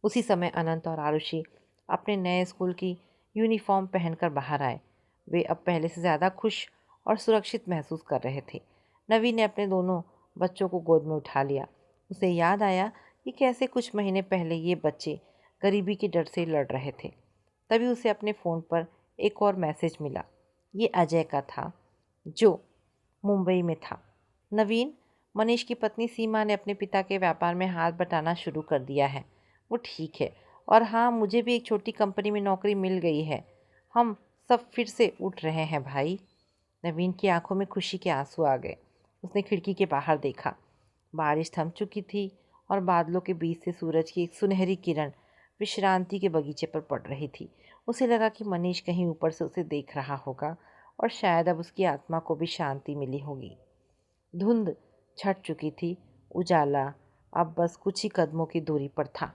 उसी समय अनंत और आरुषि अपने नए स्कूल की यूनिफॉर्म पहनकर बाहर आए। वे अब पहले से ज़्यादा खुश और सुरक्षित महसूस कर रहे थे। नवीन ने अपने दोनों बच्चों को गोद में उठा लिया। उसे याद आया कि कैसे कुछ महीने पहले ये बच्चे गरीबी के डर से लड़ रहे थे। तभी उसे अपने फ़ोन पर एक और मैसेज मिला। ये अजय का था, जो मुंबई में था। नवीन, मनीष की पत्नी सीमा ने अपने पिता के व्यापार में हाथ बटाना शुरू कर दिया है। वो ठीक है। और हाँ, मुझे भी एक छोटी कंपनी में नौकरी मिल गई है। हम सब फिर से उठ रहे हैं भाई। नवीन की आंखों में खुशी के आंसू आ गए। उसने खिड़की के बाहर देखा। बारिश थम चुकी थी और बादलों के बीच से सूरज की एक सुनहरी किरण विश्रांति के बगीचे पर पड़ रही थी। उसे लगा कि मनीष कहीं ऊपर से उसे देख रहा होगा और शायद अब उसकी आत्मा को भी शांति मिली होगी। धुंध छट चुकी थी। उजाला अब बस कुछ ही कदमों की दूरी पर था।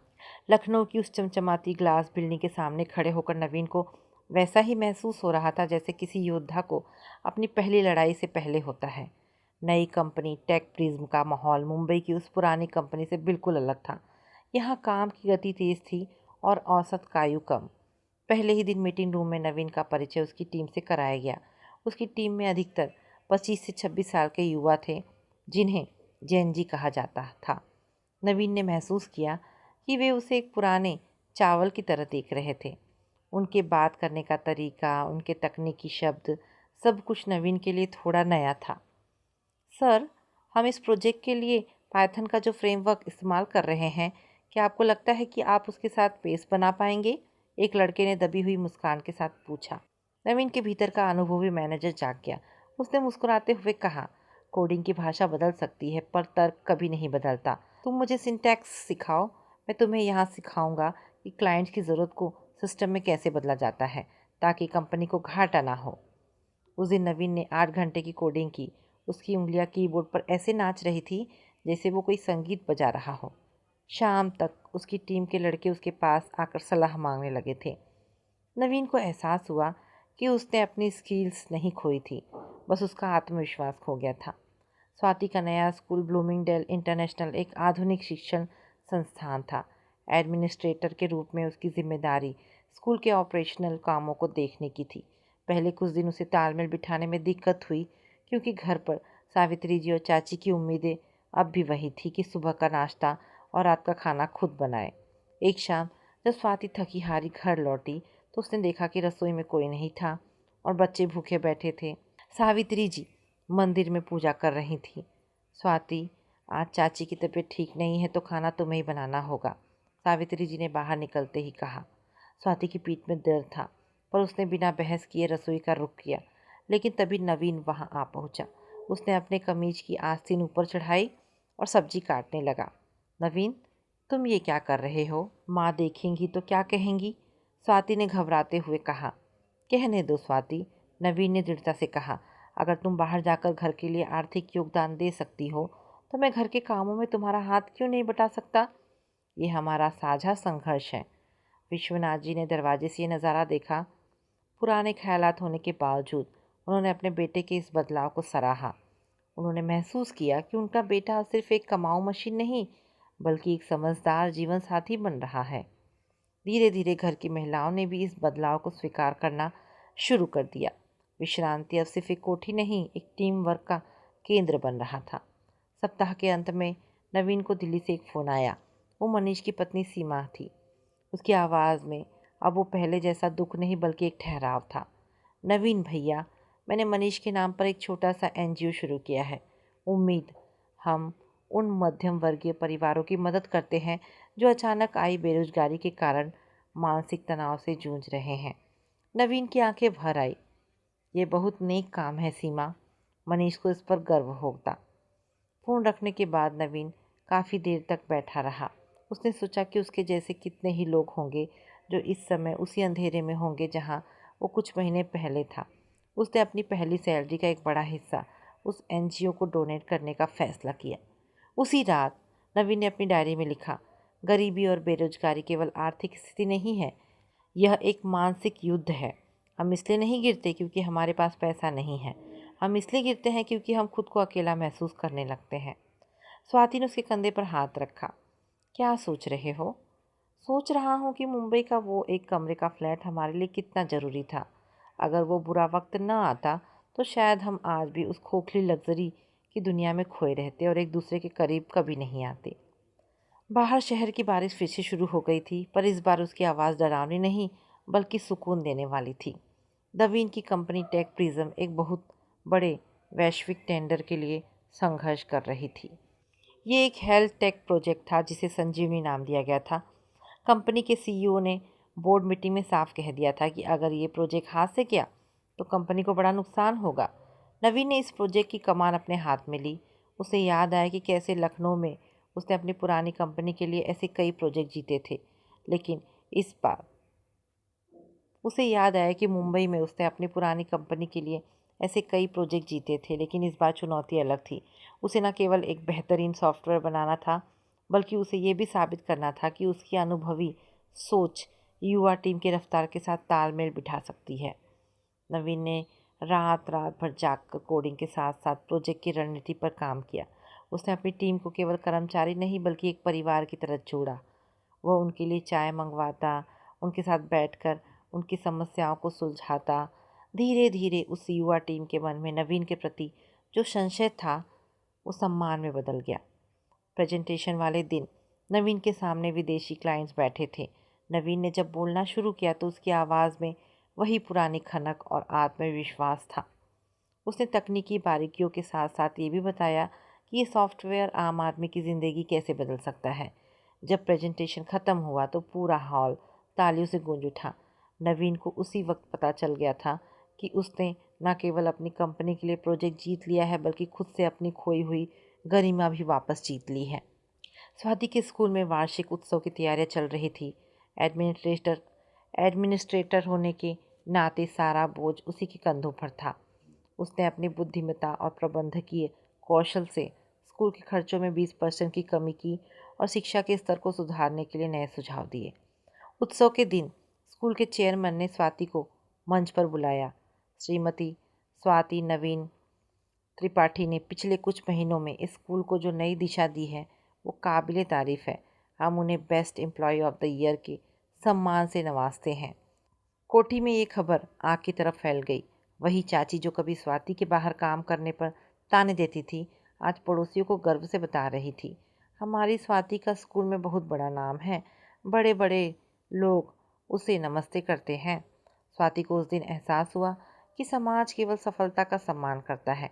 लखनऊ की उस चमचमाती ग्लास बिल्डिंग के सामने खड़े होकर नवीन को वैसा ही महसूस हो रहा था जैसे किसी योद्धा को अपनी पहली लड़ाई से पहले होता है। नई कंपनी टेक प्रिज्म का माहौल मुंबई की उस पुरानी कंपनी से बिल्कुल अलग था। यहाँ काम की गति तेज थी और औसत आयु कम। पहले ही दिन मीटिंग रूम में नवीन का परिचय उसकी टीम से कराया गया। उसकी टीम में अधिकतर 25 से 26 साल के युवा थे, जिन्हें जेनजी कहा जाता था। नवीन ने महसूस किया कि वे उसे एक पुराने चावल की तरह देख रहे थे। उनके बात करने का तरीका, उनके तकनीकी शब्द, सब कुछ नवीन के लिए थोड़ा नया था। सर, हम इस प्रोजेक्ट के लिए पाइथन का जो फ्रेमवर्क इस्तेमाल कर रहे हैं, क्या आपको लगता है कि आप उसके साथ पेज बना पाएंगे? एक लड़के ने दबी हुई मुस्कान के साथ पूछा। नवीन के भीतर का अनुभवी मैनेजर जाग गया। उसने मुस्कुराते हुए कहा, कोडिंग की भाषा बदल सकती है पर तर्क कभी नहीं बदलता। तुम मुझे सिंटैक्स सिखाओ, मैं तुम्हें यहाँ सिखाऊंगा कि क्लाइंट की ज़रूरत को सिस्टम में कैसे बदला जाता है ताकि कंपनी को घाटा ना हो। उस दिन नवीन ने 8 घंटे की कोडिंग की। उसकी उंगलियां कीबोर्ड पर ऐसे नाच रही थी जैसे वो कोई संगीत बजा रहा हो। शाम तक उसकी टीम के लड़के उसके पास आकर सलाह मांगने लगे थे। नवीन को एहसास हुआ कि उसने अपनी स्किल्स नहीं खोई थी, बस उसका आत्मविश्वास खो गया था। स्वाति का नया स्कूल ब्लूमिंगडेल इंटरनेशनल एक आधुनिक शिक्षण संस्थान था। एडमिनिस्ट्रेटर के रूप में उसकी जिम्मेदारी स्कूल के ऑपरेशनल कामों को देखने की थी। पहले कुछ दिन उसे तालमेल बिठाने में दिक्कत हुई, क्योंकि घर पर सावित्री जी और चाची की उम्मीदें अब भी वही थी कि सुबह का नाश्ता और रात का खाना खुद बनाए। एक शाम जब स्वाति थकी हारी घर लौटी तो उसने देखा कि रसोई में कोई नहीं था और बच्चे भूखे बैठे थे। सावित्री जी मंदिर में पूजा कर रही थी। स्वाति, आज चाची की तबीयत ठीक नहीं है तो खाना तुम्हें ही बनाना होगा, सावित्री जी ने बाहर निकलते ही कहा। स्वाति की पीठ में दर्द था, पर उसने बिना बहस किए रसोई का रुख किया। लेकिन तभी नवीन वहां आ पहुंचा। उसने अपने कमीज की आस्तीन ऊपर चढ़ाई और सब्जी काटने लगा। नवीन, तुम ये क्या कर रहे हो? माँ देखेंगी तो क्या कहेंगी? स्वाति ने घबराते हुए कहा। कहने दो स्वाति, नवीन ने दृढ़ता से कहा। अगर तुम बाहर जाकर घर के लिए आर्थिक योगदान दे सकती हो तो मैं घर के कामों में तुम्हारा हाथ क्यों नहीं बटा सकता? ये हमारा साझा संघर्ष है। विश्वनाथ जी ने दरवाजे से ये नज़ारा देखा। पुराने ख्यालात होने के बावजूद उन्होंने अपने बेटे के इस बदलाव को सराहा। उन्होंने महसूस किया कि उनका बेटा सिर्फ एक कमाऊ मशीन नहीं, बल्कि एक समझदार जीवन साथी बन रहा है। धीरे धीरे घर की महिलाओं ने भी इस बदलाव को स्वीकार करना शुरू कर दिया। विश्रांति अब सिर्फ एक कोठी नहीं, एक टीम वर्क का केंद्र बन रहा था। सप्ताह के अंत में नवीन को दिल्ली से एक फ़ोन आया। वो मनीष की पत्नी सीमा थी। उसकी आवाज़ में अब वो पहले जैसा दुख नहीं बल्कि एक ठहराव था। नवीन भैया, मैंने मनीष के नाम पर एक छोटा सा एनजीओ शुरू किया है, उम्मीद। हम उन मध्यम वर्गीय परिवारों की मदद करते हैं जो अचानक आई बेरोजगारी के कारण मानसिक तनाव से जूझ रहे हैं। नवीन की आंखें भर आई। ये बहुत नेक काम है सीमा, मनीष को इस पर गर्व होता। फ़ोन रखने के बाद नवीन काफ़ी देर तक बैठा रहा। उसने सोचा कि उसके जैसे कितने ही लोग होंगे जो इस समय उसी अंधेरे में होंगे जहां वो कुछ महीने पहले था। उसने अपनी पहली सैलरी का एक बड़ा हिस्सा उस एनजीओ को डोनेट करने का फैसला किया। उसी रात नवीन ने अपनी डायरी में लिखा, गरीबी और बेरोजगारी केवल आर्थिक स्थिति नहीं है, यह एक मानसिक युद्ध है। हम इसलिए नहीं गिरते क्योंकि हमारे पास पैसा नहीं है, हम इसलिए गिरते हैं क्योंकि हम खुद को अकेला महसूस करने लगते हैं। स्वाति ने उसके कंधे पर हाथ रखा। क्या सोच रहे हो? सोच रहा हूँ कि मुंबई का वो एक कमरे का फ्लैट हमारे लिए कितना ज़रूरी था। अगर वो बुरा वक्त न आता तो शायद हम आज भी उस खोखली लग्जरी की दुनिया में खोए रहते और एक दूसरे के करीब कभी नहीं आते। बाहर शहर की बारिश फिर से शुरू हो गई थी, पर इस बार उसकी आवाज़ डरावनी नहीं बल्कि सुकून देने वाली थी। नवीन की कंपनी टेक प्रिज्म एक बहुत बड़े वैश्विक टेंडर के लिए संघर्ष कर रही थी। ये एक हेल्थ टेक प्रोजेक्ट था जिसे संजीवनी नाम दिया गया था। कंपनी के सीईओ ने बोर्ड मीटिंग में साफ कह दिया था कि अगर ये प्रोजेक्ट हाथ से गया तो कंपनी को बड़ा नुकसान होगा। नवीन ने इस प्रोजेक्ट की कमान अपने हाथ में ली। उसे याद आया कि कैसे लखनऊ में उसने अपनी पुरानी कंपनी के लिए ऐसे कई प्रोजेक्ट जीते थे, लेकिन इस बार उसे याद आया कि मुंबई में उसने अपनी पुरानी कंपनी के लिए ऐसे कई प्रोजेक्ट जीते थे, लेकिन इस बार चुनौती अलग थी। उसे न केवल एक बेहतरीन सॉफ्टवेयर बनाना था, बल्कि उसे ये भी साबित करना था कि उसकी अनुभवी सोच युवा टीम की रफ्तार के साथ तालमेल बिठा सकती है। नवीन ने रात रात भर जागकर कोडिंग के साथ साथ प्रोजेक्ट की रणनीति पर काम किया। उसने अपनी टीम को केवल कर्मचारी नहीं बल्कि एक परिवार की तरह जोड़ा। वह उनके लिए चाय मंगवाता, उनके साथ बैठकर उनकी समस्याओं को सुलझाता। धीरे धीरे उस युवा टीम के मन में नवीन के प्रति जो संशय था वो सम्मान में बदल गया। प्रेजेंटेशन वाले दिन नवीन के सामने विदेशी क्लाइंट्स बैठे थे। नवीन ने जब बोलना शुरू किया तो उसकी आवाज़ में वही पुरानी खनक और आत्मविश्वास था। उसने तकनीकी बारीकियों के साथ साथ ये भी बताया कि ये सॉफ्टवेयर आम आदमी की ज़िंदगी कैसे बदल सकता है। जब प्रेजेंटेशन ख़त्म हुआ तो पूरा हॉल तालियों से गूंज उठा। नवीन को उसी वक्त पता चल गया था कि उसने न केवल अपनी कंपनी के लिए प्रोजेक्ट जीत लिया है बल्कि खुद से अपनी खोई हुई गरिमा भी वापस जीत ली है। स्वाति के स्कूल में वार्षिक उत्सव की तैयारियां चल रही थी। एडमिनिस्ट्रेटर एडमिनिस्ट्रेटर होने के नाते सारा बोझ उसी के कंधों पर था। उसने अपनी बुद्धिमत्ता और प्रबंधकीय कौशल से स्कूल के खर्चों में 20% की कमी की और शिक्षा के स्तर को सुधारने के लिए नए सुझाव दिए। उत्सव के दिन स्कूल के चेयरमैन ने स्वाति को मंच पर बुलाया। श्रीमती स्वाति नवीन त्रिपाठी ने पिछले कुछ महीनों में इस स्कूल को जो नई दिशा दी है वो काबिले तारीफ़ है। हम उन्हें best employ of the year के सम्मान से नवाजते हैं। कोठी में ये खबर आग की तरफ फैल गई। वही चाची जो कभी स्वाति के बाहर काम करने पर ताने देती थी, आज पड़ोसियों को गर्व से बता रही थी, हमारी स्वाति का स्कूल में बहुत बड़ा नाम है, बड़े बड़े लोग उसे नमस्ते करते हैं। स्वाति को उस दिन एहसास हुआ कि समाज केवल सफलता का सम्मान करता है।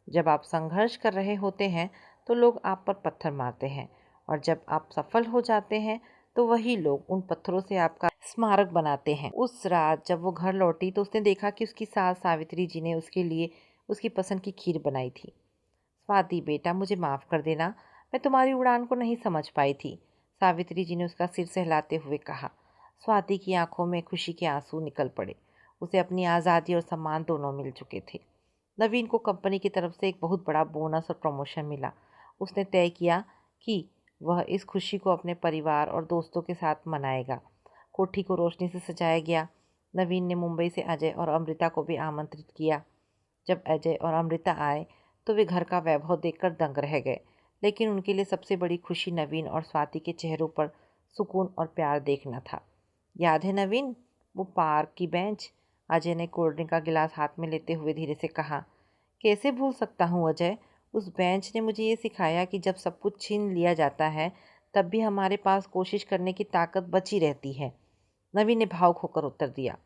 जब आप संघर्ष कर रहे होते हैं तो लोग आप पर पत्थर मारते हैं, और जब आप सफल हो जाते हैं तो वही लोग उन पत्थरों से आपका स्मारक बनाते हैं। उस रात जब वो घर लौटी तो उसने देखा कि उसकी सास सावित्री जी ने उसके लिए उसकी पसंद की खीर बनाई थी। स्वाति बेटा, मुझे माफ़ कर देना, मैं तुम्हारी उड़ान को नहीं समझ पाई थी, सावित्री जी ने उसका सिर सहलाते हुए कहा। स्वाति की आंखों में खुशी के आंसू निकल पड़े। उसे अपनी आज़ादी और सम्मान दोनों मिल चुके थे। नवीन को कंपनी की तरफ से एक बहुत बड़ा बोनस और प्रमोशन मिला। उसने तय किया कि वह इस खुशी को अपने परिवार और दोस्तों के साथ मनाएगा। कोठी को रोशनी से सजाया गया। नवीन ने मुंबई से अजय और अमृता को भी आमंत्रित किया। जब अजय और अमृता आए तो वे घर का वैभव देखकर दंग रह गए, लेकिन उनके लिए सबसे बड़ी खुशी नवीन और स्वाति के चेहरों पर सुकून और प्यार देखना था। याद है नवीन, वो पार्क की बेंच? अजय ने कोल्ड ड्रिंक का गिलास हाथ में लेते हुए धीरे से कहा। कैसे भूल सकता हूँ अजय, उस बेंच ने मुझे ये सिखाया कि जब सब कुछ छीन लिया जाता है तब भी हमारे पास कोशिश करने की ताकत बची रहती है, नवीन ने भावुक होकर उत्तर दिया।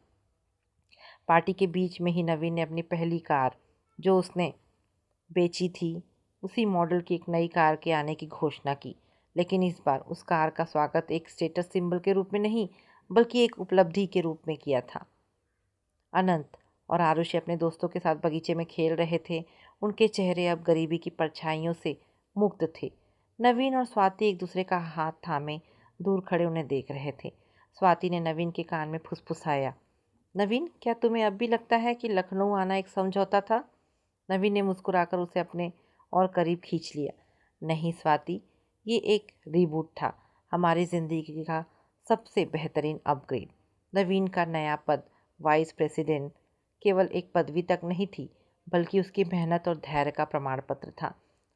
पार्टी के बीच में ही नवीन ने अपनी पहली कार जो उसने बेची थी उसी मॉडल की एक नई कार के आने की घोषणा की। लेकिन इस बार उस कार का स्वागत एक स्टेटस सिंबल के रूप में नहीं बल्कि एक उपलब्धि के रूप में किया था। अनंत और आरुषि अपने दोस्तों के साथ बगीचे में खेल रहे थे। उनके चेहरे अब गरीबी की परछाइयों से मुक्त थे। नवीन और स्वाति एक दूसरे का हाथ थामे दूर खड़े उन्हें देख रहे थे। स्वाति ने नवीन के कान में फुसफुसाया, नवीन, क्या तुम्हें अब भी लगता है कि लखनऊ आना एक समझौता था? नवीन ने मुस्कुराकर उसे अपने और करीब खींच लिया। नहीं स्वाति, ये एक रीबूट था, हमारी ज़िंदगी का सबसे बेहतरीन अपग्रेड। नवीन का नया पद वाइस प्रेसिडेंट केवल एक पदवी तक नहीं थी बल्कि उसकी मेहनत और धैर्य का प्रमाण पत्र था।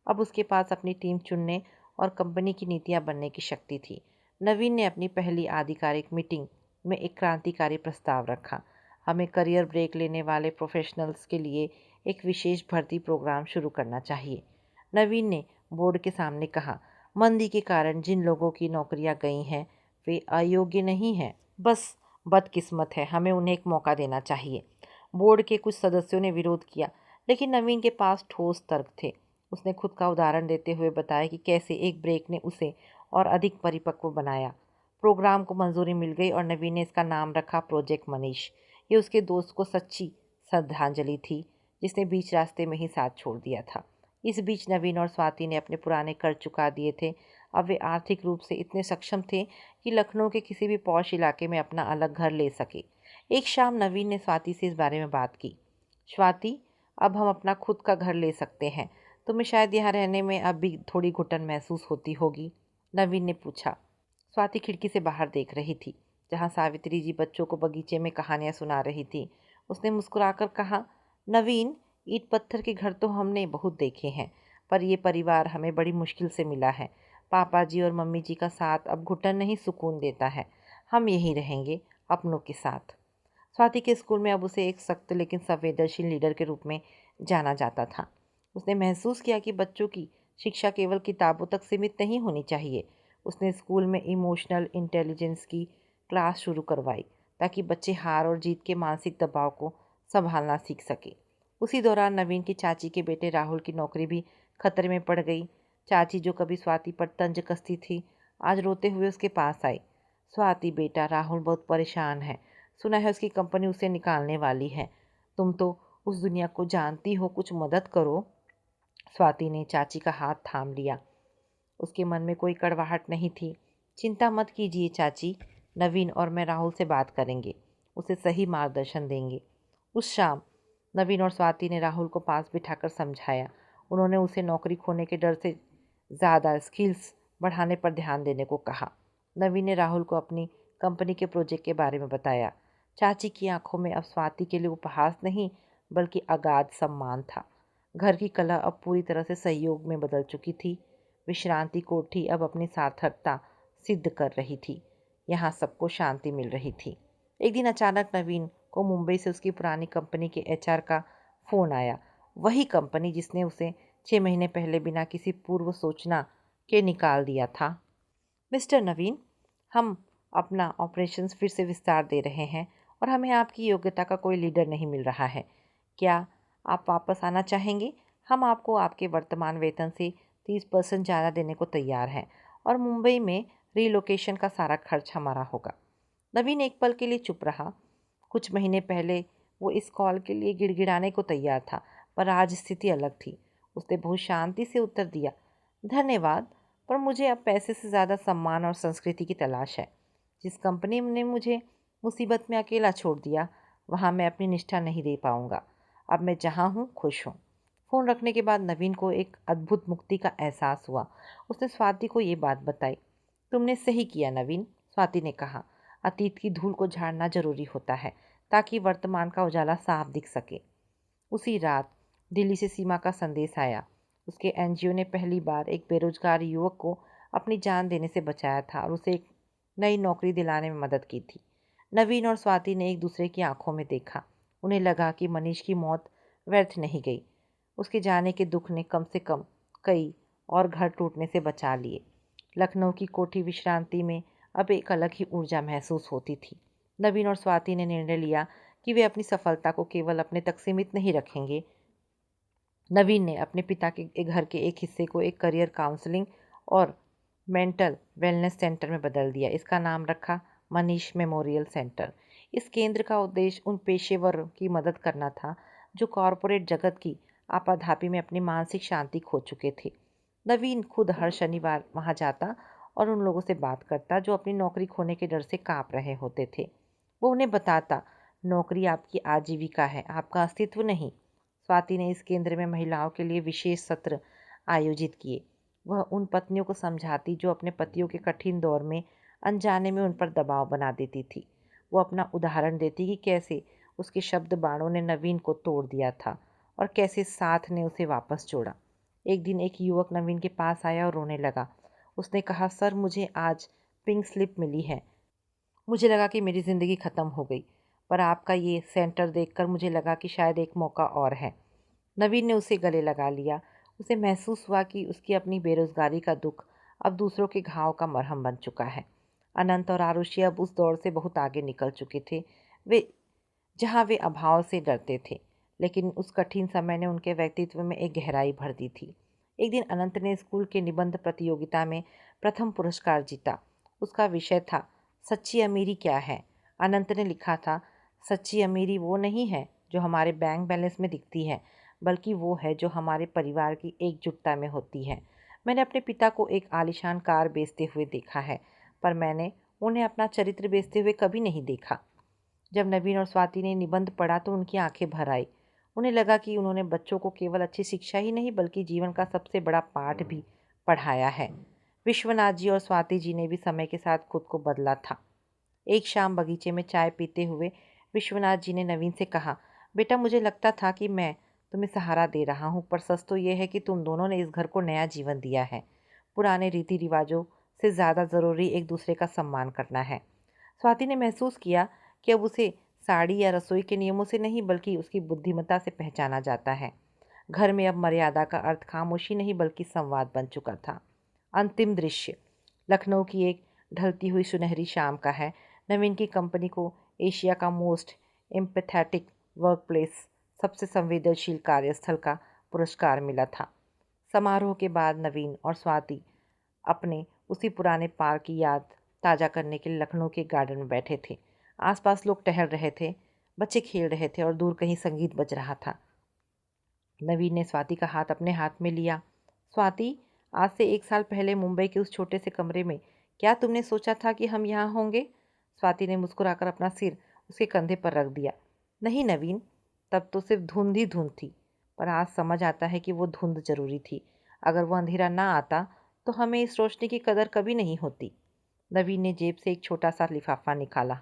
अब उसके पास अपनी टीम चुनने और कंपनी की नीतियां बनने की शक्ति थी। नवीन ने अपनी पहली आधिकारिक मीटिंग में एक क्रांतिकारी प्रस्ताव रखा। हमें करियर ब्रेक लेने वाले प्रोफेशनल्स के लिए एक विशेष भर्ती प्रोग्राम शुरू करना चाहिए। नवीन ने बोर्ड के सामने कहा, मंदी के कारण जिन लोगों की नौकरियां गई हैं वे अयोग्य नहीं हैं, बस बदकिस्मत है, हमें उन्हें एक मौका देना चाहिए। बोर्ड के कुछ सदस्यों ने विरोध किया, लेकिन नवीन के पास ठोस तर्क थे। उसने खुद का उदाहरण देते हुए बताया कि कैसे एक ब्रेक ने उसे और अधिक परिपक्व बनाया। प्रोग्राम को मंजूरी मिल गई और नवीन ने इसका नाम रखा प्रोजेक्ट मनीष। ये उसके दोस्त को सच्ची श्रद्धांजलि थी, जिसने बीच रास्ते में ही साथ छोड़ दिया था। इस बीच नवीन और स्वाति ने अपने पुराने कर्ज चुका दिए थे। अब वे आर्थिक रूप से इतने सक्षम थे कि लखनऊ के किसी भी पॉश इलाके में अपना अलग घर ले सके। एक शाम नवीन ने स्वाति से इस बारे में बात की। स्वाति, अब हम अपना खुद का घर ले सकते हैं। तुम्हें शायद यहाँ रहने में अब भी थोड़ी घुटन महसूस होती होगी, नवीन ने पूछा। स्वाति खिड़की से बाहर देख रही थी, जहाँ सावित्री जी बच्चों को बगीचे में कहानियाँ सुना रही थी। उसने मुस्कुराकर कहा, नवीन, ईंट पत्थर के घर तो हमने बहुत देखे हैं, पर ये परिवार हमें बड़ी मुश्किल से मिला है। पापा जी और मम्मी जी का साथ अब घुटन नहीं सुकून देता है। हम यहीं रहेंगे, अपनों के साथ। स्वाति के स्कूल में अब उसे एक सख्त लेकिन संवेदनशील लीडर के रूप में जाना जाता था। उसने महसूस किया कि बच्चों की शिक्षा केवल किताबों तक सीमित नहीं होनी चाहिए। उसने स्कूल में इमोशनल इंटेलिजेंस की क्लास शुरू करवाई, ताकि बच्चे हार और जीत के मानसिक दबाव को संभालना सीख सके। उसी दौरान नवीन की चाची के बेटे राहुल की नौकरी भी खतरे में पड़ गई। चाची, जो कभी स्वाति पर तंज कसती थी, आज रोते हुए उसके पास आई। स्वाति बेटा, राहुल बहुत परेशान है। सुना है उसकी कंपनी उसे निकालने वाली है। तुम तो उस दुनिया को जानती हो, कुछ मदद करो। स्वाति ने चाची का हाथ थाम लिया। उसके मन में कोई कड़वाहट नहीं थी। चिंता मत कीजिए चाची, नवीन और मैं राहुल से बात करेंगे, उसे सही मार्गदर्शन देंगे। उस शाम नवीन और स्वाति ने राहुल को पास बिठाकर समझाया। उन्होंने उसे नौकरी खोने के डर से ज़्यादा स्किल्स बढ़ाने पर ध्यान देने को कहा। नवीन ने राहुल को अपनी कंपनी के प्रोजेक्ट के बारे में बताया। चाची की आंखों में अब स्वाति के लिए उपहास नहीं, बल्कि अगाध सम्मान था। घर की कला अब पूरी तरह से सहयोग में बदल चुकी थी। विश्रांति कोठी अब अपनी सार्थकता सिद्ध कर रही थी। यहाँ सबको शांति मिल रही थी। एक दिन अचानक नवीन को मुंबई से उसकी पुरानी कंपनी के एचआर का फ़ोन आया। वही कंपनी जिसने उसे 6 महीने पहले बिना किसी पूर्व सूचना के निकाल दिया था। मिस्टर नवीन, हम अपना ऑपरेशंस फिर से विस्तार दे रहे हैं और हमें आपकी योग्यता का कोई लीडर नहीं मिल रहा है। क्या आप वापस आना चाहेंगे? हम आपको आपके वर्तमान वेतन से 30% ज़्यादा देने को तैयार हैं और मुंबई में रीलोकेशन का सारा खर्च हमारा होगा। नवीन एक पल के लिए चुप रहा। कुछ महीने पहले वो इस कॉल के लिए गिड़गिड़ाने को तैयार था, पर आज स्थिति अलग थी। उसने बहुत शांति से उत्तर दिया, धन्यवाद, पर मुझे अब पैसे से ज़्यादा सम्मान और संस्कृति की तलाश है। जिस कंपनी ने मुझे मुसीबत में अकेला छोड़ दिया, वहाँ मैं अपनी निष्ठा नहीं दे पाऊँगा। अब मैं जहाँ हूँ खुश हूँ। फ़ोन रखने के बाद नवीन को एक अद्भुत मुक्ति का एहसास हुआ। उसने स्वाति को ये बात बताई। तुमने सही किया नवीन, स्वाति ने कहा। अतीत की धूल को झाड़ना जरूरी होता है, ताकि वर्तमान का उजाला साफ दिख सके। उसी रात दिल्ली से सीमा का संदेश आया। उसके एनजीओ ने पहली बार एक बेरोजगार युवक को अपनी जान देने से बचाया था और उसे एक नई नौकरी दिलाने में मदद की थी। नवीन और स्वाति ने एक दूसरे की आंखों में देखा। उन्हें लगा कि मनीष की मौत व्यर्थ नहीं गई। उसके जाने के दुख ने कम से कम कई और घर टूटने से बचा लिए। लखनऊ की कोठी विश्रांति में अब एक अलग ही ऊर्जा महसूस होती थी। नवीन और स्वाति ने निर्णय लिया कि वे अपनी सफलता को केवल अपने तक सीमित नहीं रखेंगे। नवीन ने अपने पिता के घर के एक हिस्से को एक करियर काउंसलिंग और मेंटल वेलनेस सेंटर में बदल दिया। इसका नाम रखा मनीष मेमोरियल सेंटर। इस केंद्र का उद्देश्य उन पेशेवरों की मदद करना था जो कॉरपोरेट जगत की आपाधापी में अपनी मानसिक शांति खो चुके थे। नवीन खुद हर शनिवार वहां जाता और उन लोगों से बात करता जो अपनी नौकरी खोने के डर से कांप रहे होते थे। वो उन्हें बताता, नौकरी आपकी आजीविका है, आपका अस्तित्व नहीं। स्वाति ने इस केंद्र में महिलाओं के लिए विशेष सत्र आयोजित किए। वह उन पत्नियों को समझाती जो अपने पतियों के कठिन दौर में अनजाने में उन पर दबाव बना देती थी। वो अपना उदाहरण देती कि कैसे उसके शब्द बाणों ने नवीन को तोड़ दिया था और कैसे साथ ने उसे वापस जोड़ा। एक दिन एक युवक नवीन के पास आया और रोने लगा। उसने कहा, सर, मुझे आज पिंक स्लिप मिली है। मुझे लगा कि मेरी ज़िंदगी ख़त्म हो गई, पर आपका ये सेंटर देखकर मुझे लगा कि शायद एक मौका और है। नवीन ने उसे गले लगा लिया। उसे महसूस हुआ कि उसकी अपनी बेरोज़गारी का दुख अब दूसरों के घाव का मरहम बन चुका है। अनंत और आरुषि अब उस दौर से बहुत आगे निकल चुके थे वे जहाँ वे अभाव से डरते थे। लेकिन उस कठिन समय ने उनके व्यक्तित्व में एक गहराई भर दी थी। एक दिन अनंत ने स्कूल के निबंध प्रतियोगिता में प्रथम पुरस्कार जीता। उसका विषय था सच्ची अमीरी क्या है। अनंत ने लिखा था, सच्ची अमीरी वो नहीं है जो हमारे बैंक बैलेंस में दिखती है, बल्कि वो है जो हमारे परिवार की एकजुटता में होती है। मैंने अपने पिता को एक आलीशान कार बेचते हुए देखा है, पर मैंने उन्हें अपना चरित्र बेचते हुए कभी नहीं देखा। जब नवीन और स्वाति ने निबंध पढ़ा तो उनकी आंखें भर आई। उन्हें लगा कि उन्होंने बच्चों को केवल अच्छी शिक्षा ही नहीं बल्कि जीवन का सबसे बड़ा पाठ भी पढ़ाया है। विश्वनाथ जी और स्वाति जी ने भी समय के साथ खुद को बदला था। एक शाम बगीचे में चाय पीते हुए विश्वनाथ जी ने नवीन से कहा, बेटा मुझे लगता था कि मैं तुम्हें सहारा दे रहा हूँ, पर सच तो ये है कि तुम दोनों ने इस घर को नया जीवन दिया है। पुराने रीति रिवाजों से ज़्यादा ज़रूरी एक दूसरे का सम्मान करना है। स्वाति ने महसूस किया कि अब उसे साड़ी या रसोई के नियमों से नहीं बल्कि उसकी बुद्धिमत्ता से पहचाना जाता है। घर में अब मर्यादा का अर्थ खामोशी नहीं बल्कि संवाद बन चुका था। अंतिम दृश्य लखनऊ की एक ढलती हुई सुनहरी शाम का है। नवीन की कंपनी को एशिया का मोस्ट एम्पैथेटिक वर्कप्लेस, सबसे संवेदनशील कार्यस्थल का पुरस्कार मिला था। समारोह के बाद नवीन और स्वाति अपने उसी पुराने पार्क की याद ताज़ा करने के लिए लखनऊ के गार्डन में बैठे थे। आसपास लोग टहल रहे थे, बच्चे खेल रहे थे और दूर कहीं संगीत बज रहा था। नवीन ने स्वाति का हाथ अपने हाथ में लिया। स्वाति, आज से 1 साल पहले मुंबई के उस छोटे से कमरे में क्या तुमने सोचा था कि हम यहाँ होंगे? स्वाति ने मुस्कुराकर अपना सिर उसके कंधे पर रख दिया। नहीं नवीन, तब तो सिर्फ धुंध ही धुंध थी, पर आज समझ आता है कि वो धुंध जरूरी थी। अगर वो अंधेरा ना आता तो हमें इस रोशनी की कदर कभी नहीं होती। नवीन ने जेब से एक छोटा सा लिफाफा निकाला।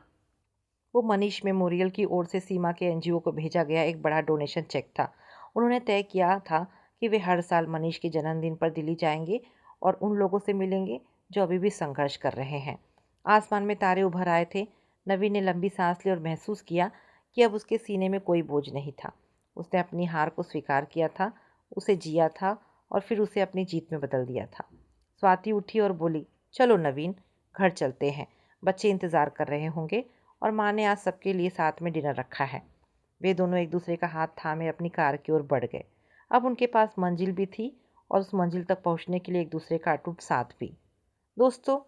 वो मनीष मेमोरियल की ओर से सीमा के एनजीओ को भेजा गया एक बड़ा डोनेशन चेक था। उन्होंने तय किया था कि वे हर साल मनीष के जन्मदिन पर दिल्ली जाएंगे और उन लोगों से मिलेंगे जो अभी भी संघर्ष कर रहे हैं। आसमान में तारे उभर आए थे। नवीन ने लंबी सांस ली और महसूस किया कि अब उसके सीने में कोई बोझ नहीं था। उसने अपनी हार को स्वीकार किया था, उसे जिया था और फिर उसे अपनी जीत में बदल दिया था। स्वाति उठी और बोली, चलो नवीन, घर चलते हैं। बच्चे इंतज़ार कर रहे होंगे और माँ ने आज सबके लिए साथ में डिनर रखा है। वे दोनों एक दूसरे का हाथ थामे अपनी कार की ओर बढ़ गए। अब उनके पास मंजिल भी थी और उस मंजिल तक पहुंचने के लिए एक दूसरे का अटूट साथ भी। दोस्तों,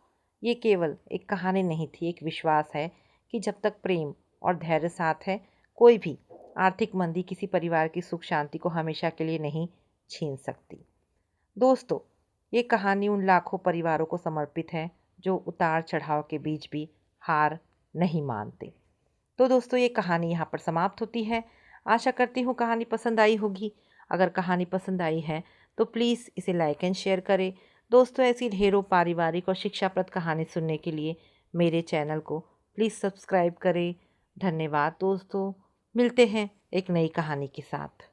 ये केवल एक कहानी नहीं थी, एक विश्वास है कि जब तक प्रेम और धैर्य साथ है, कोई भी आर्थिक मंदी किसी परिवार की सुख शांति को हमेशा के लिए नहीं छीन सकती। दोस्तों, ये कहानी उन लाखों परिवारों को समर्पित है जो उतार चढ़ाव के बीच भी हार नहीं मानते। तो दोस्तों, ये कहानी यहाँ पर समाप्त होती है। आशा करती हूँ कहानी पसंद आई होगी। अगर कहानी पसंद आई है तो प्लीज़ इसे लाइक एंड शेयर करें। दोस्तों, ऐसी ढेरों पारिवारिक और शिक्षाप्रद कहानी सुनने के लिए मेरे चैनल को प्लीज़ सब्सक्राइब करें। धन्यवाद दोस्तों, मिलते हैं एक नई कहानी के साथ।